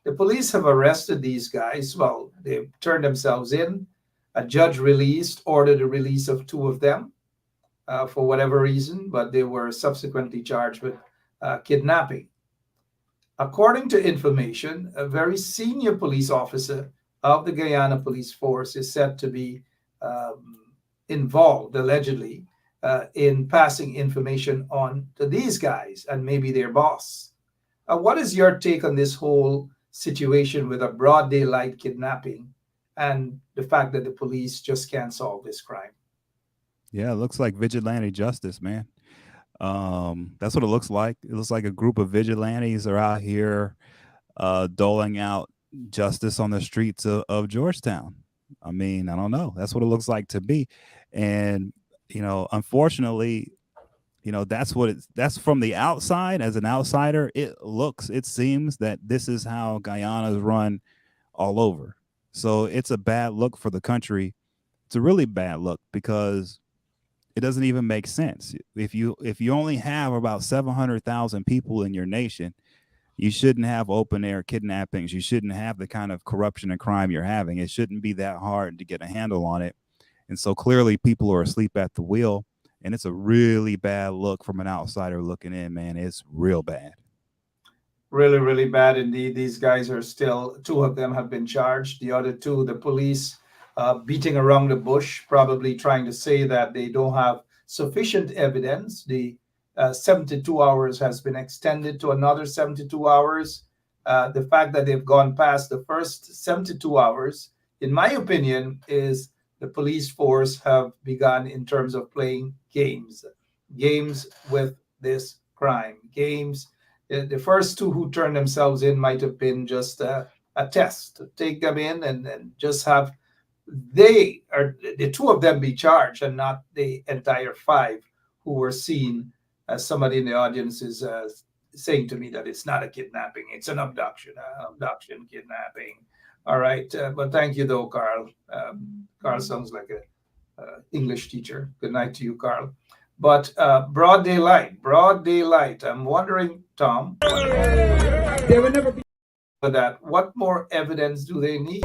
The police have arrested these guys. Well, they turned themselves in. A judge ordered the release of 2 of them for whatever reason, but they were subsequently charged with kidnapping. According to information, a very senior police officer of the Guyana Police Force is said to be involved, allegedly, in passing information on to these guys and maybe their boss. What is your take on this whole situation with a broad daylight kidnapping and the fact that the police just can't solve this crime? Yeah, it looks like vigilante justice, man. That's what it looks like. It looks like a group of vigilantes are out here doling out justice on the streets of Georgetown. I mean, I don't know. That's what it looks like to me. And, unfortunately, that's from the outside. As an outsider, it seems that this is how Guyana is run all over. So it's a bad look for the country. It's a really bad look because it doesn't even make sense. If you only have about 700,000 people in your nation, you shouldn't have open air kidnappings. You shouldn't have the kind of corruption and crime you're having. It shouldn't be that hard to get a handle on it. And so clearly people are asleep at the wheel, and it's a really bad look from an outsider looking in, man. It's real bad. Really, really bad indeed. These guys are still, two of them have been charged. The other two, the police beating around the bush, probably trying to say that they don't have sufficient evidence. The 72 hours has been extended to another 72 hours. The fact that they've gone past the first 72 hours, in my opinion, is the police force have begun in terms of playing games with this crime. Games. The first two who turned themselves in might have been just a test to take them in and just have the two of them be charged and not the entire five who were seen, as somebody in the audience is saying to me that it's not a kidnapping, it's an abduction, kidnapping. All right, but thank you though, Carl. Carl sounds like a English teacher. Good night to you, Carl. But broad daylight. I'm wondering, Tom, There will never be for that, what more evidence do they need?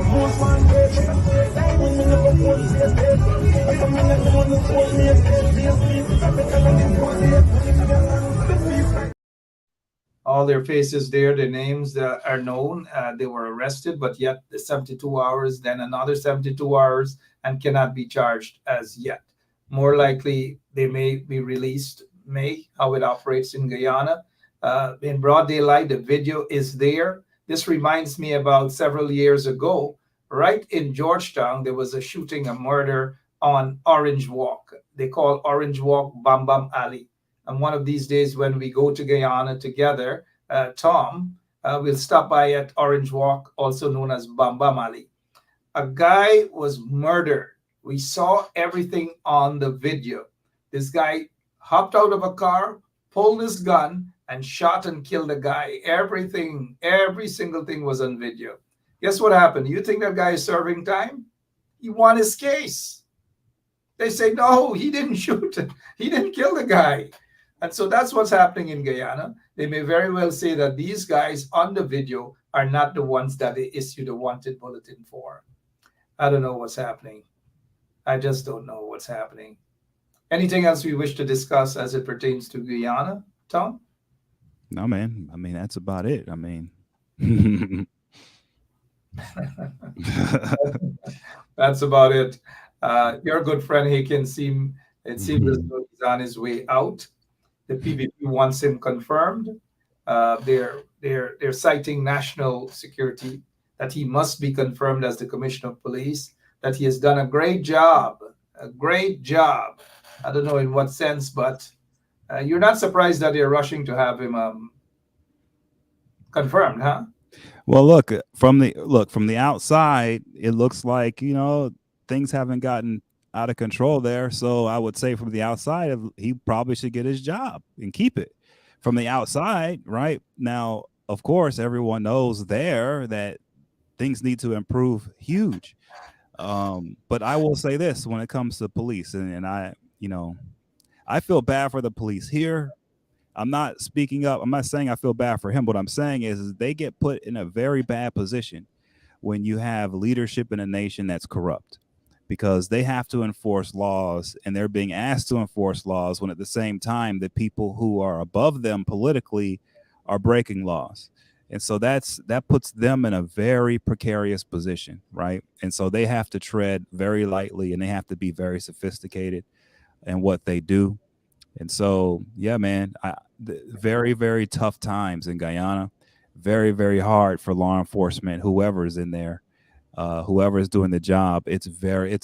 All their faces there, their names are known. They were arrested, but yet the 72 hours, then another 72 hours, and cannot be charged as yet. More likely, they may be released, how it operates in Guyana. In broad daylight, the video is there. This reminds me about several years ago, right in Georgetown, there was a shooting, a murder on Orange Walk. They call Orange Walk Bam Bam Alley. And one of these days when we go to Guyana together, Tom, we'll stop by at Orange Walk, also known as Bam Bam Alley. A guy was murdered. We saw everything on the video. This guy hopped out of a car, pulled his gun, and shot and killed a guy. Every single thing was on video. Guess what happened? You think that guy is serving time? He won his case. They say, no, he didn't shoot. He didn't kill the guy. And so that's what's happening in Guyana. They may very well say that these guys on the video are not the ones that they issued a wanted bulletin for. I don't know what's happening. I just don't know what's happening. Anything else we wish to discuss as it pertains to Guyana, Tom? No, man. I mean, that's about it. I mean, that's about it. Your good friend Haken seems as though he's on his way out. The PVP wants him confirmed. They're citing national security, that he must be confirmed as the commissioner of police, that he has done a great job. I don't know in what sense, but you're not surprised that they're rushing to have him confirmed, huh? Well, look from the outside, it looks like things haven't gotten out of control there. So I would say from the outside, he probably should get his job and keep it. From the outside, right now, of course, everyone knows there that things need to improve huge. But I will say this when it comes to police, and I feel bad for the police here. I'm not speaking up. I'm not saying I feel bad for him. What I'm saying is they get put in a very bad position when you have leadership in a nation that's corrupt, because they have to enforce laws, and they're being asked to enforce laws when at the same time the people who are above them politically are breaking laws. And so that puts them in a very precarious position, right? And so they have to tread very lightly, and they have to be very sophisticated. and what they do. And so, yeah, man, very, very tough times in Guyana. Very, very hard for law enforcement, whoever is in there, whoever is doing the job. It's a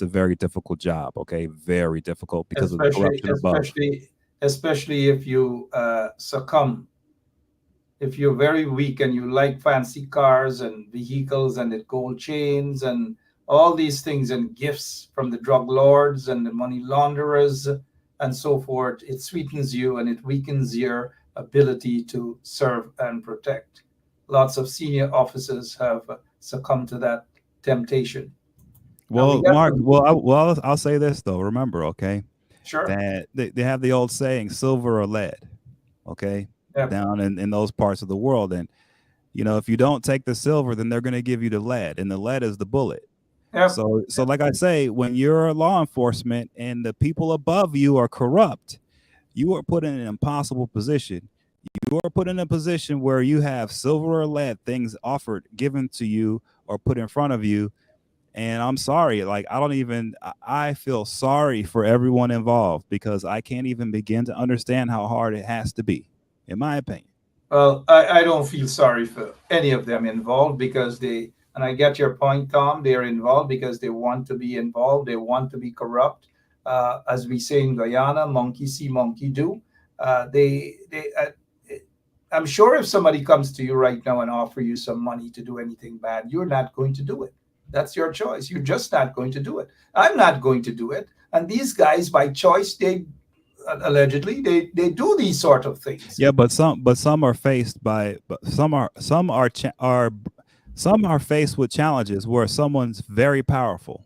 very difficult job. Okay, very difficult because of the especially corruption above. especially especially if you succumb, if you're very weak and you like fancy cars and vehicles and the gold chains and all these things and gifts from the drug lords and the money launderers and so forth, it sweetens you and it weakens your ability to serve and protect. Lots of senior officers have succumbed to that temptation. Now we Well, got Mark, some, I'll say this though. Remember, okay, sure, that they have the old saying, silver or lead, okay, yeah, down in those parts of the world. And, if you don't take the silver, then they're going to give you the lead, and the lead is the bullet. yeah. So like I say, when you're law enforcement and the people above you are corrupt, you are put in an impossible position. You are put in a position where you have silver or lead things offered, given to you, or put in front of you. And I'm sorry, like I feel sorry for everyone involved because I can't even begin to understand how hard it has to be, in my opinion. Well, I don't feel sorry for any of them involved because and I get your point, Tom, they're involved because they want to be involved. They want to be corrupt. As we say in Guyana, monkey see, monkey do. I'm sure if somebody comes to you right now and offer you some money to do anything bad, you're not going to do it. That's your choice. You're just not going to do it. I'm not going to do it. And these guys, by choice, they allegedly they do these sort of things. Yeah, but some are faced by, but some are faced with challenges where someone's very powerful.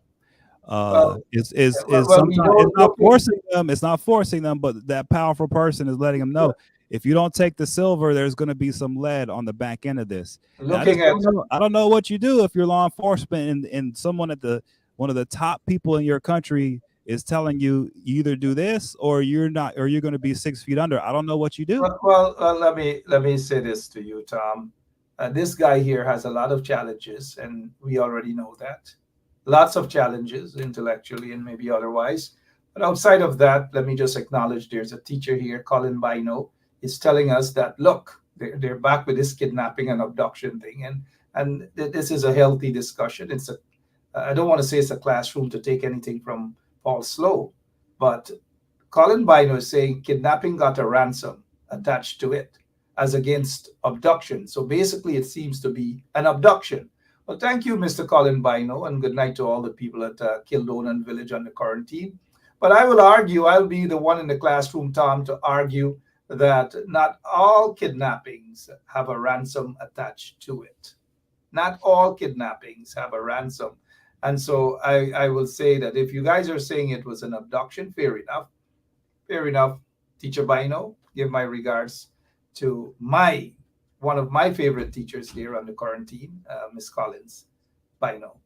Well, Is we sometimes know. it's not forcing them. It's not forcing them, but that powerful person is letting them know, if you don't take the silver, there's going to be some lead on the back end of this. And Looking at I don't know what you do if you're law enforcement and someone at one of the top people in your country is telling you either do this or you're not, or you're going to be 6 feet under. I don't know what you do. let me say this to you, Tom. This guy here has a lot of challenges, and we already know that. Lots of challenges intellectually and maybe otherwise. But outside of that, let me just acknowledge there's a teacher here, Colin Bino, is telling us that, look, they're back with this kidnapping and abduction thing. And this is a healthy discussion. I don't want to say it's a classroom to take anything from Paul Slow, but Colin Bino is saying kidnapping got a ransom attached to it as against abduction. So basically, it seems to be an abduction. Well, thank you, Mr. Colin Bino, and good night to all the people at Kildonan Village under quarantine. But I will argue, I'll be the one in the classroom, Tom, to argue that not all kidnappings have a ransom attached to it. Not all kidnappings have a ransom. And so I will say that if you guys are saying it was an abduction, fair enough. Fair enough. Teacher Bino, give my regards to one of my favorite teachers here on the quarantine, Miss Collins Bino.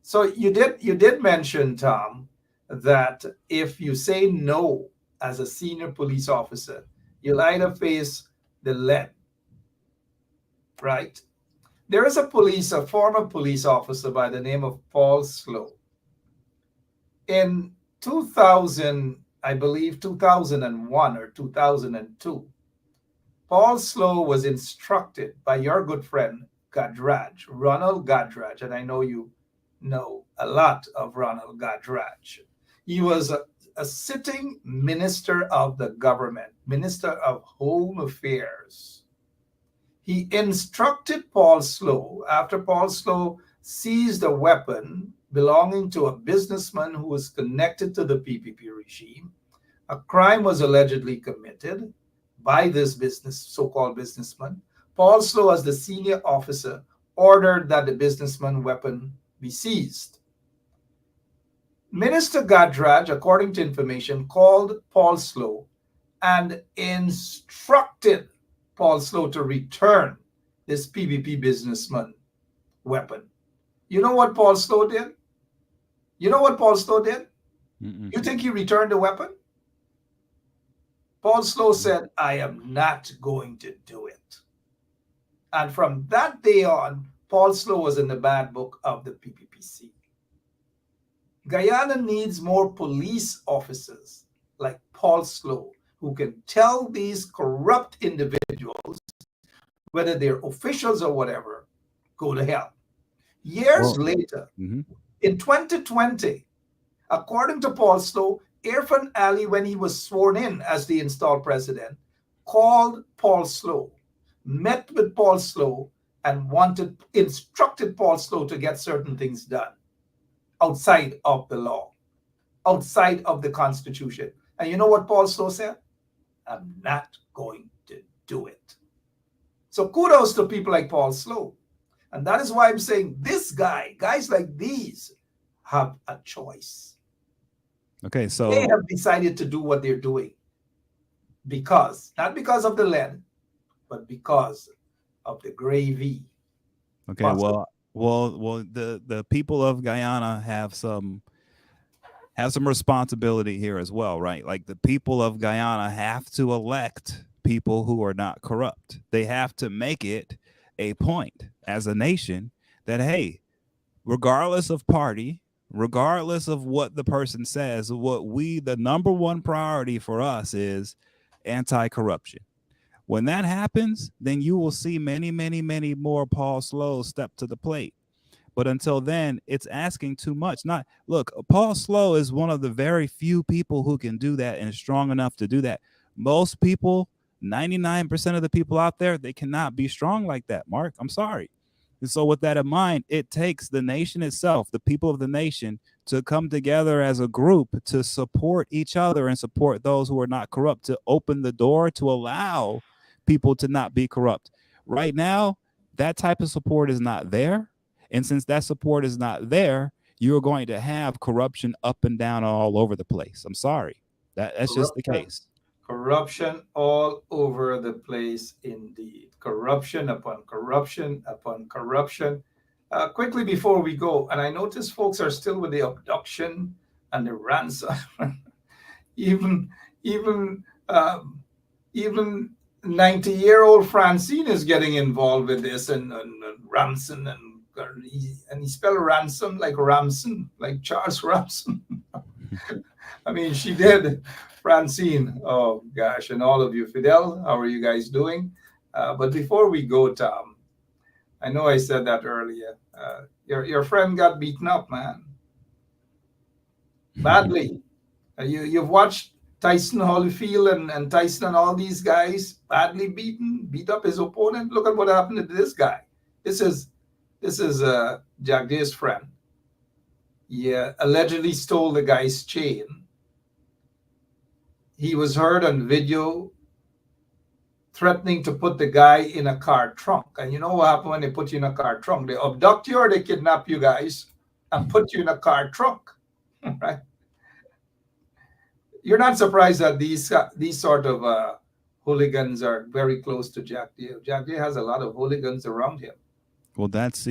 So you did mention, Tom, that if you say no as a senior police officer, you'll either face the lead, right? There is a former police officer by the name of Paul Slow. In 2000, I believe 2001 or 2002, Paul Slow was instructed by your good friend Gadraj, Ronald Gadraj, and I know you know a lot of Ronald Gadraj. He was a sitting minister of the government, Minister of Home Affairs. He instructed Paul Slow, after Paul Slow seized a weapon belonging to a businessman who was connected to the PPP regime. A crime was allegedly committed by this so-called businessman. Paul Slow, as the senior officer, ordered that the businessman weapon be seized. Minister Gadraj, according to information, called Paul Slow and instructed Paul Slow to return this PVP businessman weapon. You know what Paul Slow did? Mm-mm. You think he returned the weapon? Paul Slow said, I am not going to do it. And from that day on, Paul Slow was in the bad book of the PPPC. Guyana needs more police officers like Paul Slow, who can tell these corrupt individuals, whether they're officials or whatever, go to hell. Years later, in 2020, according to Paul Slow, Irfaan Ali, when he was sworn in as the installed president, called Paul Slow, met with Paul Slow, and instructed Paul Slow to get certain things done outside of the law, outside of the Constitution. And you know what Paul Slow said? I'm not going to do it. So kudos to people like Paul Slow. And that is why I'm saying guys like these have a choice. Okay, so they have decided to do what they're doing not because of the lead, but because of the gravy. Okay, well, the people of Guyana have some responsibility here as well, right? Like the people of Guyana have to elect people who are not corrupt. They have to make it a point as a nation that, hey, regardless of party, regardless of what the person says, the number one priority for us is anti-corruption. When that happens, then you will see many, many, many more Paul Slows step to the plate. But until then, it's asking too much. Look, Paul Slow is one of the very few people who can do that and is strong enough to do that. Most people, 99% of the people out there, they cannot be strong like that, Mark. I'm sorry. And so with that in mind, it takes the nation itself, the people of the nation, to come together as a group to support each other and support those who are not corrupt, to open the door to allow people to not be corrupt. Right now, that type of support is not there. And since that support is not there, you're going to have corruption up and down all over the place. I'm sorry. That's just the case. Corruption all over the place, indeed. Corruption upon corruption upon corruption. Quickly before we go, and I notice folks are still with the abduction and the ransom. even 90-year-old Francine is getting involved with this, and ransom, and he spelled ransom like Ramson, like Charles Ramson. I mean, she did. Francine, oh gosh, and all of you. Fidel, how are you guys doing? But before we go, Tom, I know I said that earlier. Your friend got beaten up, man. Badly. You've watched Tyson Holyfield and Tyson and all these guys badly beat up his opponent. Look at what happened to this guy. This is Jagdeo's friend. He allegedly stole the guy's chain. He was heard on video threatening to put the guy in a car trunk. And you know what happened when they put you in a car trunk? They abduct you or they kidnap you guys and put you in a car trunk, right? You're not surprised that these sort of hooligans are very close to Jagdeo. Jagdeo has a lot of hooligans around him. Well, that's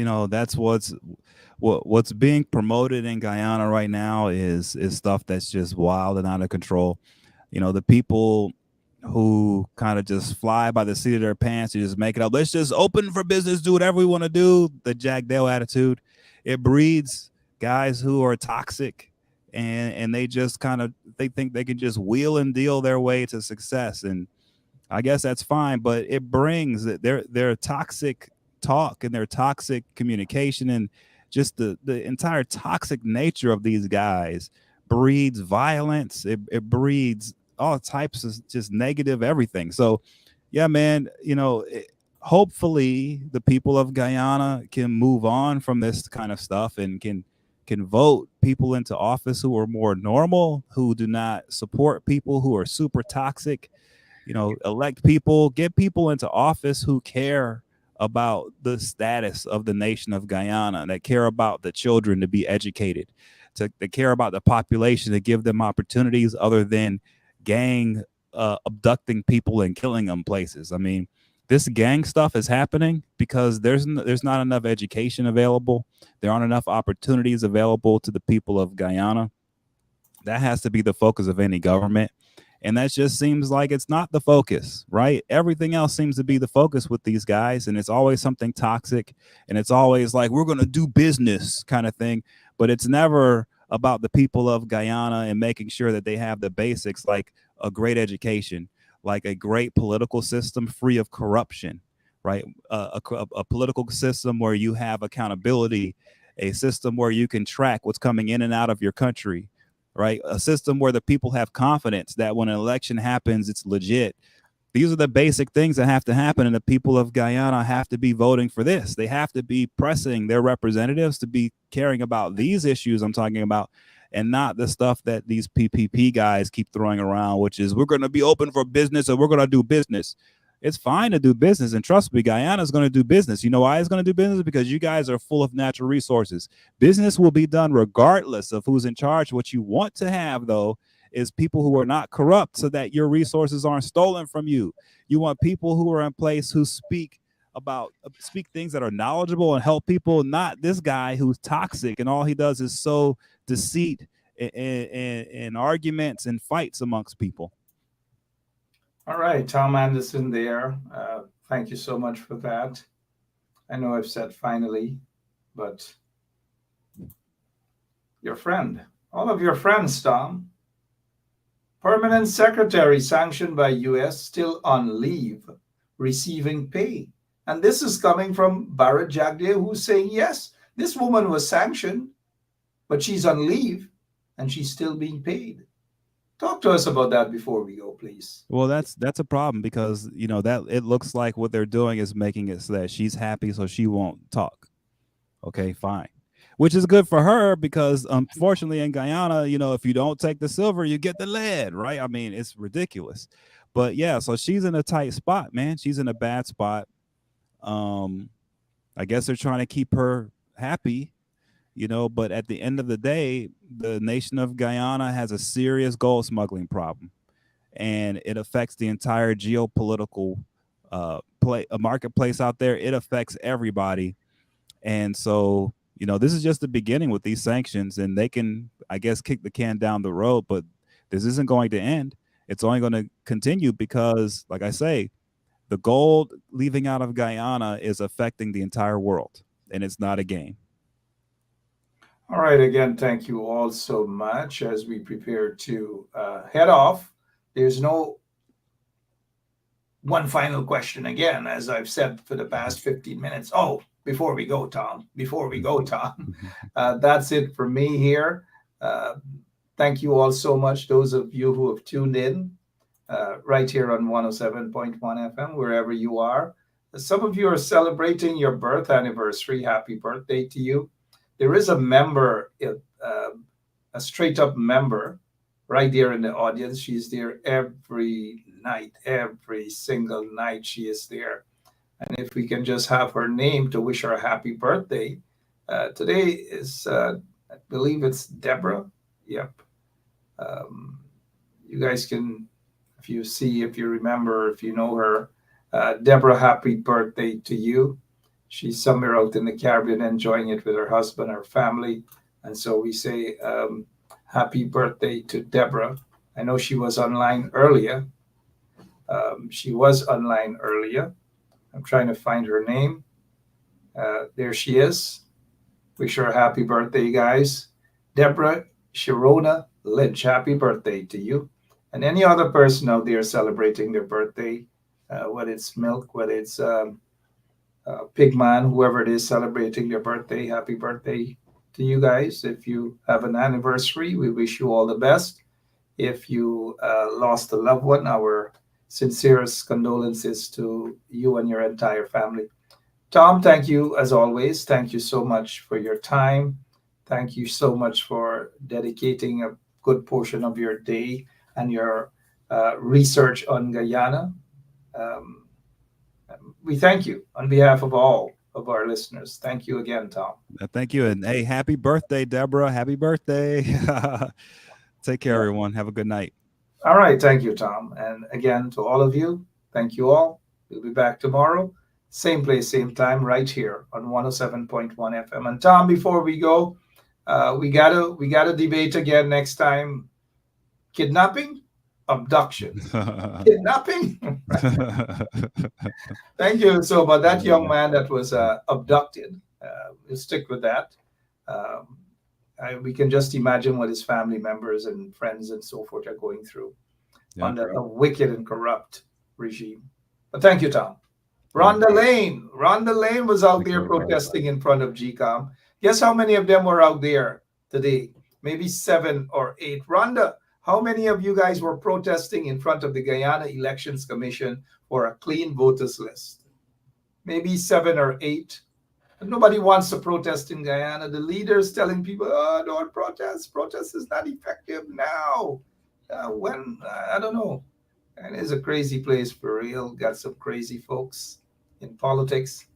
what's being promoted in Guyana right now is stuff that's just wild and out of control. The people who kind of just fly by the seat of their pants and just make it up. Let's just open for business, do whatever we want to do. The Jagdeo attitude, it breeds guys who are toxic, and they just they think they can just wheel and deal their way to success. And I guess that's fine, but it brings their toxic talk and their toxic communication and just the entire toxic nature of these guys breeds violence. It breeds all types of just negative everything. So yeah, man, hopefully the people of Guyana can move on from this kind of stuff and can vote people into office who are more normal, who do not support people who are super toxic. Elect people, get people into office who care about the status of the nation of Guyana, that care about the children to be educated, to care about the population, to give them opportunities other than gang abducting people and killing them places. I mean, this gang stuff is happening because there's not enough education available. There aren't enough opportunities available to the people of Guyana. That has to be the focus of any government. And that just seems like it's not the focus, right? Everything else seems to be the focus with these guys. And it's always something toxic. And it's always like, we're going to do business kind of thing. But it's never about the people of Guyana and making sure that they have the basics, like a great education, like a great political system free of corruption, right? A political system where you have accountability, a system where you can track what's coming in and out of your country, right? A system where the people have confidence that when an election happens, it's legit. These are the basic things that have to happen, and the people of Guyana have to be voting for this. They have to be pressing their representatives to be caring about these issues I'm talking about, and not the stuff that these PPP guys keep throwing around, which is we're going to be open for business or we're going to do business. It's fine to do business, and trust me, Guyana is going to do business. You know why it's going to do business? Because you guys are full of natural resources. Business will be done regardless of who's in charge. What you want to have, though, is people who are not corrupt so that your resources aren't stolen from you. You want people who are in place who speak things that are knowledgeable and help people, not this guy who's toxic and all he does is sow deceit and arguments and fights amongst people. All right, Tom Anderson there. Thank you so much for that. I know I've said finally, but your friend, all of your friends, Tom. Permanent secretary sanctioned by U.S. still on leave, receiving pay. And this is coming from Barrett Jagdeo, who's saying, yes, this woman was sanctioned, but she's on leave and she's still being paid. Talk to us about that before we go, please. Well, that's a problem because, that it looks like what they're doing is making it so that she's happy so she won't talk. Okay, fine. Which is good for her because unfortunately in Guyana, if you don't take the silver, you get the lead, right? I mean, it's ridiculous. But yeah, so she's in a tight spot, man. She's in a bad spot. I guess they're trying to keep her happy, but at the end of the day, the nation of Guyana has a serious gold smuggling problem, and it affects the entire geopolitical marketplace out there. It affects everybody. And so, this is just the beginning with these sanctions, and they can, I guess, kick the can down the road, but this isn't going to end. It's only going to continue because, like I say, the gold leaving out of Guyana is affecting the entire world, and it's not a game. All right. Again, thank you all so much as we prepare to head off. There's no one final question again, as I've said for the past 15 minutes. Oh, before we go, Tom, that's it for me here. Thank you all so much, those of you who have tuned in right here on 107.1 FM, wherever you are. Some of you are celebrating your birth anniversary. Happy birthday to you. There is a member, a straight up member right there in the audience. She's there every night, every single night she is there. And if we can just have her name to wish her a happy birthday. Today is, I believe it's Deborah. Yep. You guys can, if you remember, if you know her, Deborah, happy birthday to you. She's somewhere out in the Caribbean enjoying it with her husband, her family. And so we say happy birthday to Deborah. I know she was online earlier. I'm trying to find her name. There she is. Wish her a happy birthday, guys. Deborah Sharona Lynch, happy birthday to you. And any other person out there celebrating their birthday, whether it's Milk, whether it's Pigman, whoever it is celebrating their birthday, happy birthday to you guys. If you have an anniversary, we wish you all the best. If you lost a loved one, our sincerest condolences to you and your entire family. Tom, thank you as always. Thank you so much for your time. Thank you so much for dedicating a good portion of your day and your research on Guyana. We thank you on behalf of all of our listeners. Thank you again, Tom. Thank you. And hey, happy birthday, Deborah. Happy birthday. Take care, everyone. Have a good night. All right. Thank you, Tom. And again, to all of you, thank you all. We'll be back tomorrow. Same place, same time, right here on 107.1 FM. And Tom, before we go, we gotta debate again next time. Kidnapping, abduction, kidnapping. Thank you. So, but that young man that was abducted, we'll stick with that. We can just imagine what his family members and friends and so forth are going through under a wicked and corrupt regime. But thank you, Tom. Rhonda Lane. Rhonda Lane was out there protesting in front of GCOM. Guess how many of them were out there today? Maybe 7 or 8. Rhonda, how many of you guys were protesting in front of the Guyana Elections Commission for a clean voters list? Maybe 7 or 8. But nobody wants to protest in Guyana. The leaders telling people, oh, don't protest. Protest is not effective now. I don't know. And it's a crazy place for real. Got some crazy folks in politics.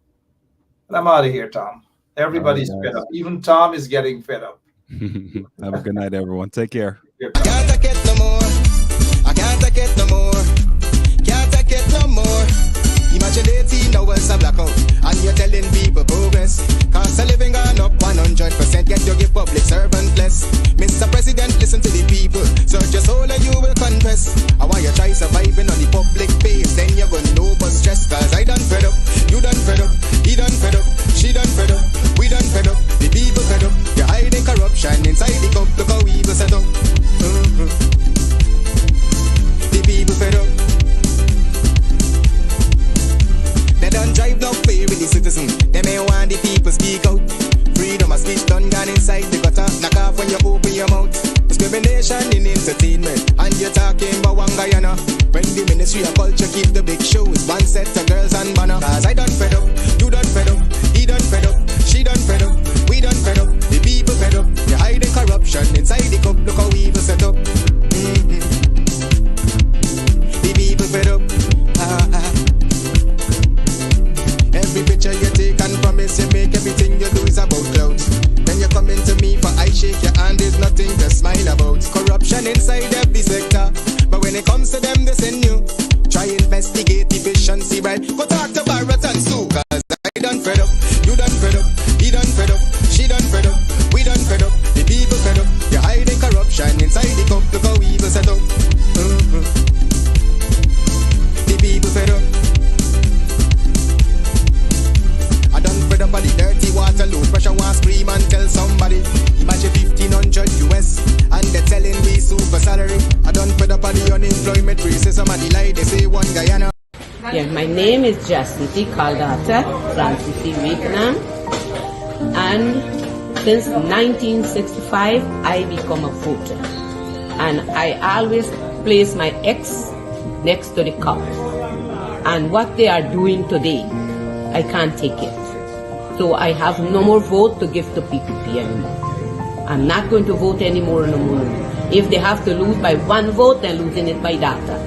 But I'm out of here, Tom. Everybody's fed up. Even Tom is getting fed up. Have a good night, everyone. Take care. Can't take it no more. I can't take it no more. Can't take it no more. Imagine 18 hours of blackout and you're telling people progress. Cost of living gone up 100%. Yet you give public servant less. Mr. President, listen to the people. Search your soul and you will confess. I want you try surviving on the public face. Then you're gonna know but stress. Cause I done fed up. You done fed up. He done fed up. She done fed up. We done fed up. The people fed up. You're hiding corruption inside the cup. Look how evil set up. The people fed up. They don't drive no fair with the citizen. They may want the people speak out. Freedom of speech done gone inside the gutter. Knock off when you open your mouth. Discrimination in entertainment. And you're talking about one Guyana. When the Ministry of Culture keep the big shows. One set of girls and banner. Cause I done fed up. You done fed up. He done fed up. She done fed up. We done fed up. The people fed up. You're hiding corruption inside the cup. Look how evil set up. The people fed up. Every picture you take and promise you make, everything you do is about clouds. Then you come into me for I shake your hand, there's nothing to smile about. Corruption inside every sector, but when it comes to them, they send you. Try investigate efficiency, right? Go talk to Barrett and Sue, cause I done fed up. You done fed up. He done fed up. She done fed up. We done fed up. The people fed up. You're hiding corruption inside the cup. Look how evil set up. The people fed up. I done fed up on the dirty water load. Pressure want scream and tell somebody. Imagine 1,500 US and they're telling me super salary. I done fed up on the unemployment racism and the lie they say one Guyana. Yeah, my name is Jacinty Caldata Francis Vietnam, and since 1965 I become a voter, and I always place my X next to the cup. And what they are doing today, I can't take it. So I have no more vote to give to PPP anymore. I'm not going to vote anymore no more. If they have to lose by 1 vote, they're losing it by data.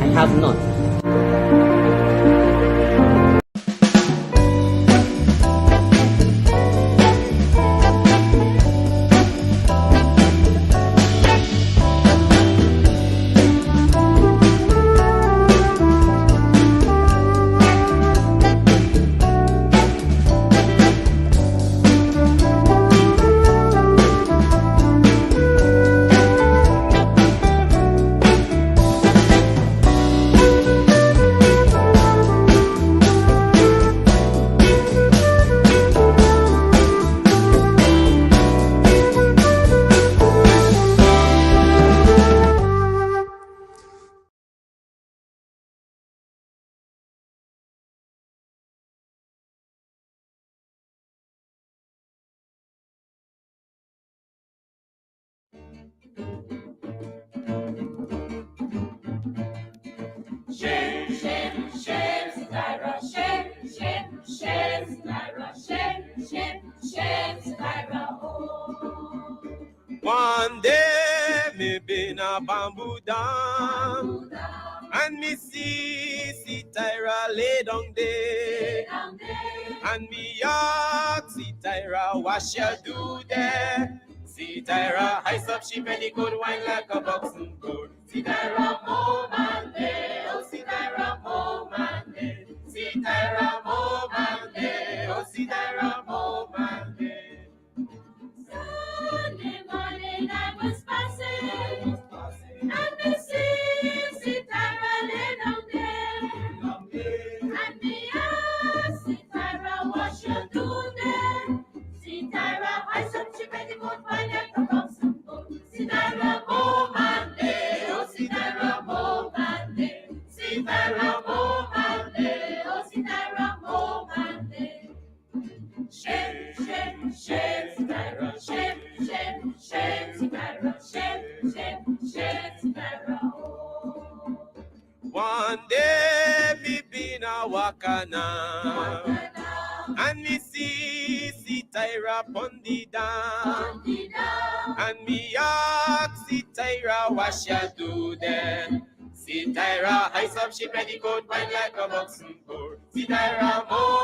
I have none. Shame, shame, shame, Skyra, shame, shame, shame, Skyra, shame, shame, shame, Skyra, oh. One day me been a bamboo dam, and me see Tyra lay down there, and me ask see Tyra what she do there. See Tyra ice up she belly good wine like a boxing good. See Tyra more man there, oh see Tyra more man there. See Tyra more man there, oh see Tyra more man there. Sunday morning I was passing, and me see Tyra lay down there, and me ask see Tyra what she do there. See Tyra ice up she belly good wine One day me been a wakana, and me see Tyra pon the dam, and me ask see Tyra what she do then. See Tyra ice up she petticoat wine like a boxing core. See Tyra move.